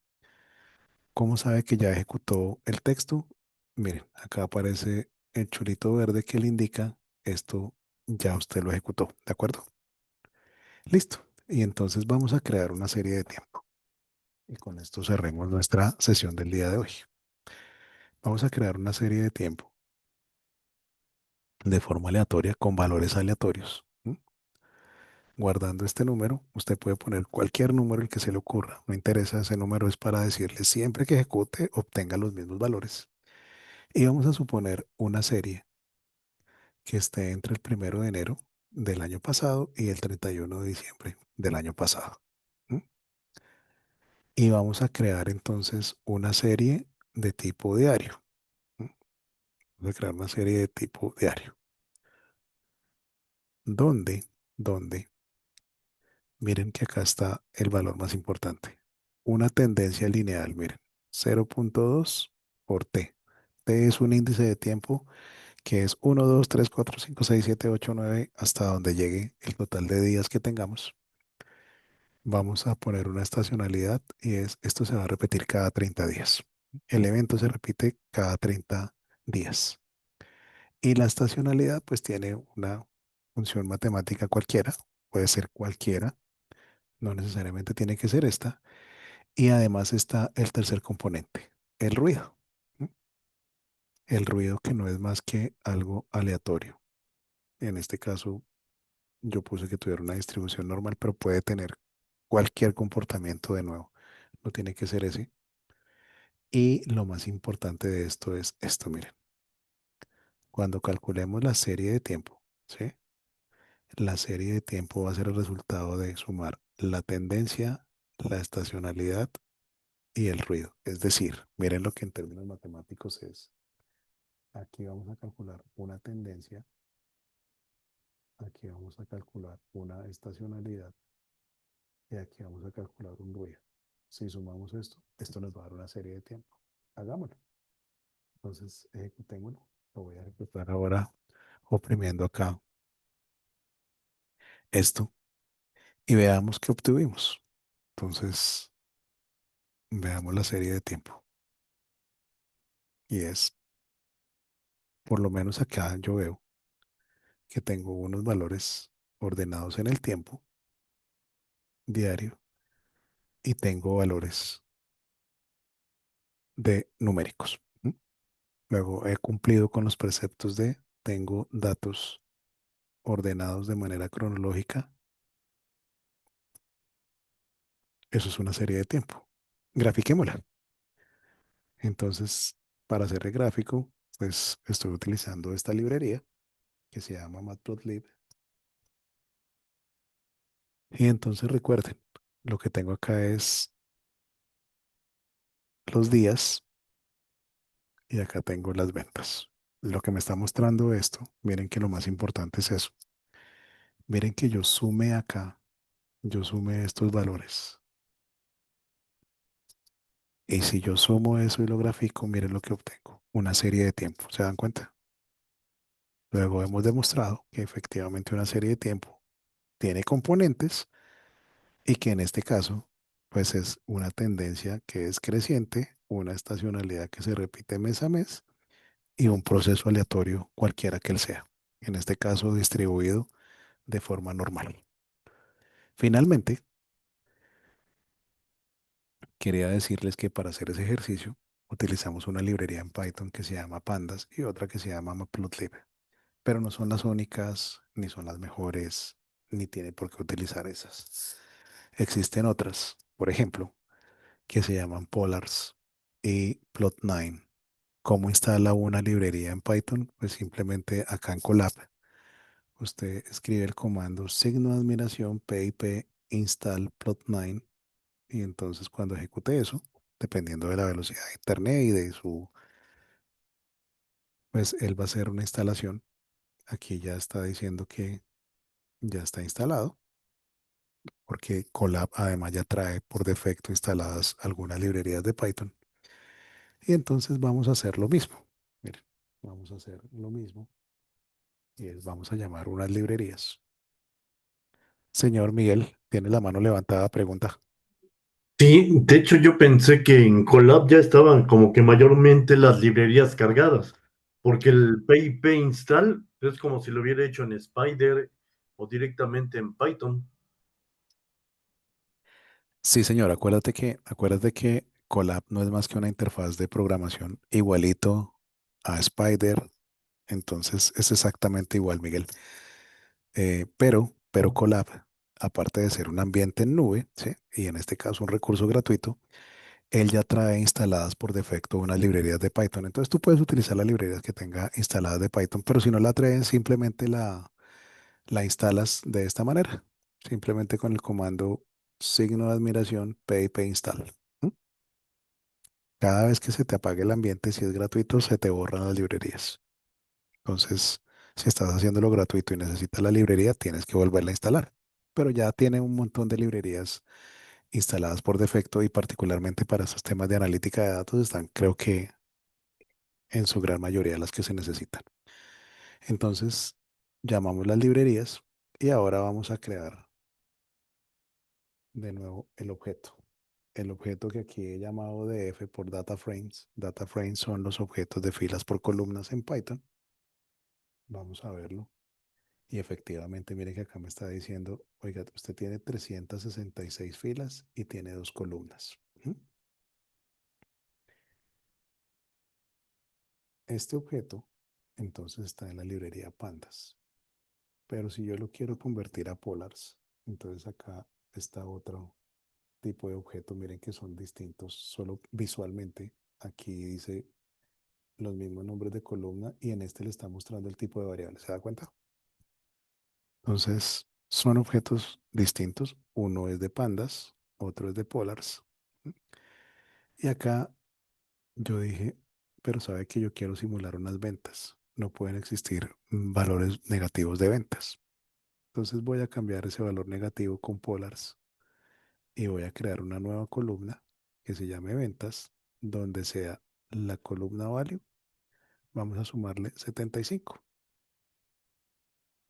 ¿Cómo sabe que ya ejecutó el texto? Miren, acá aparece el chulito verde que le indica esto ya usted lo ejecutó, ¿de acuerdo? Listo. Y entonces vamos a crear una serie de tiempo. Y con esto cerremos nuestra sesión del día de hoy. Vamos a crear una serie de tiempo de forma aleatoria con valores aleatorios. Guardando este número, usted puede poner cualquier número el que se le ocurra. No interesa, ese número es para decirle siempre que ejecute, obtenga los mismos valores. Y vamos a suponer una serie que esté entre el 1 de enero del año pasado y el 31 de diciembre del año pasado. ¿Mm? Y vamos a crear entonces una serie de tipo diario. ¿Mm? Vamos a crear una serie de tipo diario. ¿Dónde? Miren que acá está el valor más importante. Una tendencia lineal, miren, 0,2 por t. T es un índice de tiempo que es 1, 2, 3, 4, 5, 6, 7, 8, 9, hasta donde llegue el total de días que tengamos. Vamos a poner una estacionalidad y esto se va a repetir cada 30 días. El evento se repite cada 30 días. Y la estacionalidad pues tiene una función matemática cualquiera, puede ser cualquiera, no necesariamente tiene que ser esta. Y además está el tercer componente, el ruido. ¿No? El ruido que no es más que algo aleatorio. En este caso, yo puse que tuviera una distribución normal, pero puede tener cualquier comportamiento de nuevo. No tiene que ser ese. Y lo más importante de esto es esto, miren. Cuando calculemos la serie de tiempo, ¿sí? La serie de tiempo va a ser el resultado de sumar la tendencia, la estacionalidad y el ruido. Es decir, miren lo que en términos matemáticos es. Aquí vamos a calcular una tendencia, aquí vamos a calcular una estacionalidad y aquí vamos a calcular un ruido. Si sumamos esto, esto nos va a dar una serie de tiempo. Hagámoslo. Entonces, ejecutémoslo. Lo voy a ejecutar ahora oprimiendo acá esto y veamos qué obtuvimos. Entonces, veamos la serie de tiempo. Y es, por lo menos acá yo veo que tengo unos valores ordenados en el tiempo diario y tengo valores de numéricos. ¿Mm? Luego he cumplido con los preceptos de tengo datos ordenados de manera cronológica. Eso es una serie de tiempo. Grafiquémosla. Entonces, para hacer el gráfico, pues estoy utilizando esta librería que se llama Matplotlib. Y entonces recuerden, lo que tengo acá es los días y acá tengo las ventas. Lo que me está mostrando esto, miren que lo más importante es eso. Miren que yo sume acá, yo sume estos valores. Y si yo sumo eso y lo grafico, miren lo que obtengo. Una serie de tiempo. ¿Se dan cuenta? Luego hemos demostrado que efectivamente una serie de tiempo tiene componentes y que en este caso, pues es una tendencia que es creciente, una estacionalidad que se repite mes a mes y un proceso aleatorio cualquiera que él sea. En este caso, distribuido de forma normal. Finalmente, quería decirles que para hacer ese ejercicio utilizamos una librería en Python que se llama Pandas y otra que se llama Matplotlib, pero no son las únicas ni son las mejores ni tiene por qué utilizar esas. Existen otras, por ejemplo, que se llaman Polars y Plot9. ¿Cómo instala una librería en Python? Pues simplemente acá en Colab, usted escribe el comando signo de admiración pip install plot9 y entonces cuando ejecute eso, dependiendo de la velocidad de internet y de pues él va a hacer una instalación. Aquí ya está diciendo que ya está instalado, porque Colab además ya trae por defecto instaladas algunas librerías de Python. Y entonces vamos a hacer lo mismo. Miren, vamos a hacer lo mismo y vamos a llamar unas librerías. Señor Miguel, tiene la mano levantada, pregunta. Sí, de hecho yo pensé que en Colab ya estaban como que mayormente las librerías cargadas, porque el PIP install es como si lo hubiera hecho en Spider o directamente en Python. Sí, señor, acuérdate que Colab no es más que una interfaz de programación igualito a Spider, entonces es exactamente igual, Miguel. Pero Colab, aparte de ser un ambiente en nube, ¿sí? Y en este caso un recurso gratuito, él ya trae instaladas por defecto unas librerías de Python. Entonces tú puedes utilizar las librerías que tenga instaladas de Python, pero si no la traen, simplemente la instalas de esta manera, simplemente con el comando signo de admiración pip install. ¿M? Cada vez que se te apague el ambiente, si es gratuito, se te borran las librerías. Entonces, si estás haciéndolo gratuito y necesitas la librería, tienes que volverla a instalar. Pero ya tiene un montón de librerías instaladas por defecto y particularmente para esos temas de analítica de datos están, creo que en su gran mayoría las que se necesitan. Entonces, llamamos las librerías y ahora vamos a crear de nuevo el objeto. El objeto que aquí he llamado df por data frames. Data frames son los objetos de filas por columnas en Python. Vamos a verlo. Y efectivamente, mire que acá me está diciendo, oiga, usted tiene 366 filas y tiene 2 columnas. ¿Mm? Este objeto, entonces, está en la librería pandas. Pero si yo lo quiero convertir a polars, entonces acá está otro tipo de objeto. Miren que son distintos, solo visualmente. Aquí dice los mismos nombres de columna y en este le está mostrando el tipo de variable. ¿Se da cuenta? Entonces, son objetos distintos. Uno es de pandas, otro es de polars. Y acá yo dije, pero sabe que yo quiero simular unas ventas. No pueden existir valores negativos de ventas. Entonces voy a cambiar ese valor negativo con polars y voy a crear una nueva columna que se llame ventas, donde sea la columna value. Vamos a sumarle 75.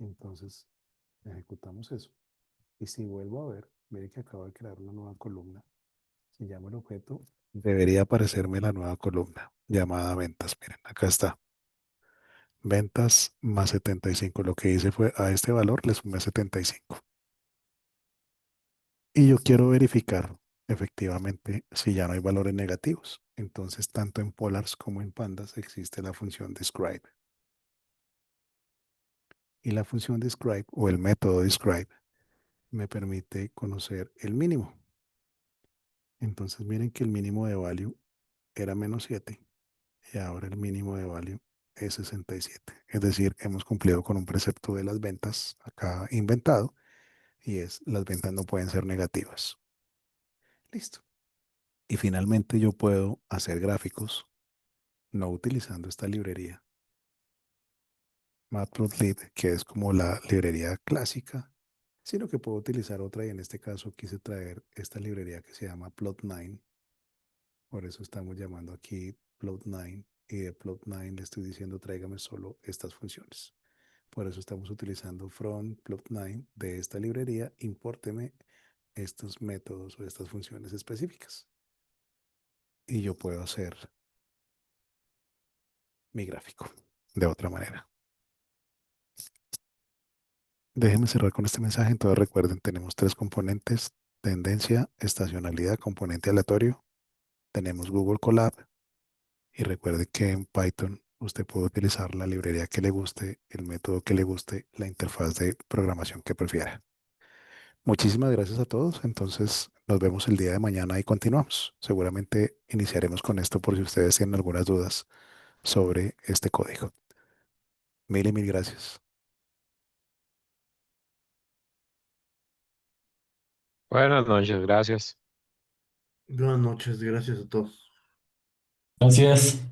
Entonces, ejecutamos eso. Y si vuelvo a ver, mire que acabo de crear una nueva columna. Si llamo el objeto, debería aparecerme la nueva columna llamada ventas. Miren, acá está. Ventas más 75. Lo que hice fue a este valor le sumé 75. Y yo quiero verificar efectivamente si ya no hay valores negativos. Entonces, tanto en polars como en pandas existe la función describe. Y la función describe o el método describe me permite conocer el mínimo. Entonces miren que el mínimo de value era -7 y ahora el mínimo de value es 67. Es decir, hemos cumplido con un precepto de las ventas acá inventado y es las ventas no pueden ser negativas. Listo. Y finalmente yo puedo hacer gráficos no utilizando esta librería Matplotlib, que es como la librería clásica, sino que puedo utilizar otra y en este caso quise traer esta librería que se llama Plot9. Por eso estamos llamando aquí Plot9 y de Plot9 le estoy diciendo tráigame solo estas funciones. Por eso estamos utilizando from Plot9 de esta librería, impórteme estos métodos o estas funciones específicas. Y yo puedo hacer mi gráfico de otra manera. Déjenme cerrar con este mensaje. Entonces recuerden, tenemos 3 componentes: tendencia, estacionalidad, componente aleatorio. Tenemos Google Colab y recuerde que en Python usted puede utilizar la librería que le guste, el método que le guste, la interfaz de programación que prefiera. Muchísimas gracias a todos. Entonces, nos vemos el día de mañana y continuamos. Seguramente iniciaremos con esto por si ustedes tienen algunas dudas sobre este código. Mil y mil gracias. Buenas noches, gracias. Buenas noches, gracias a todos. Gracias.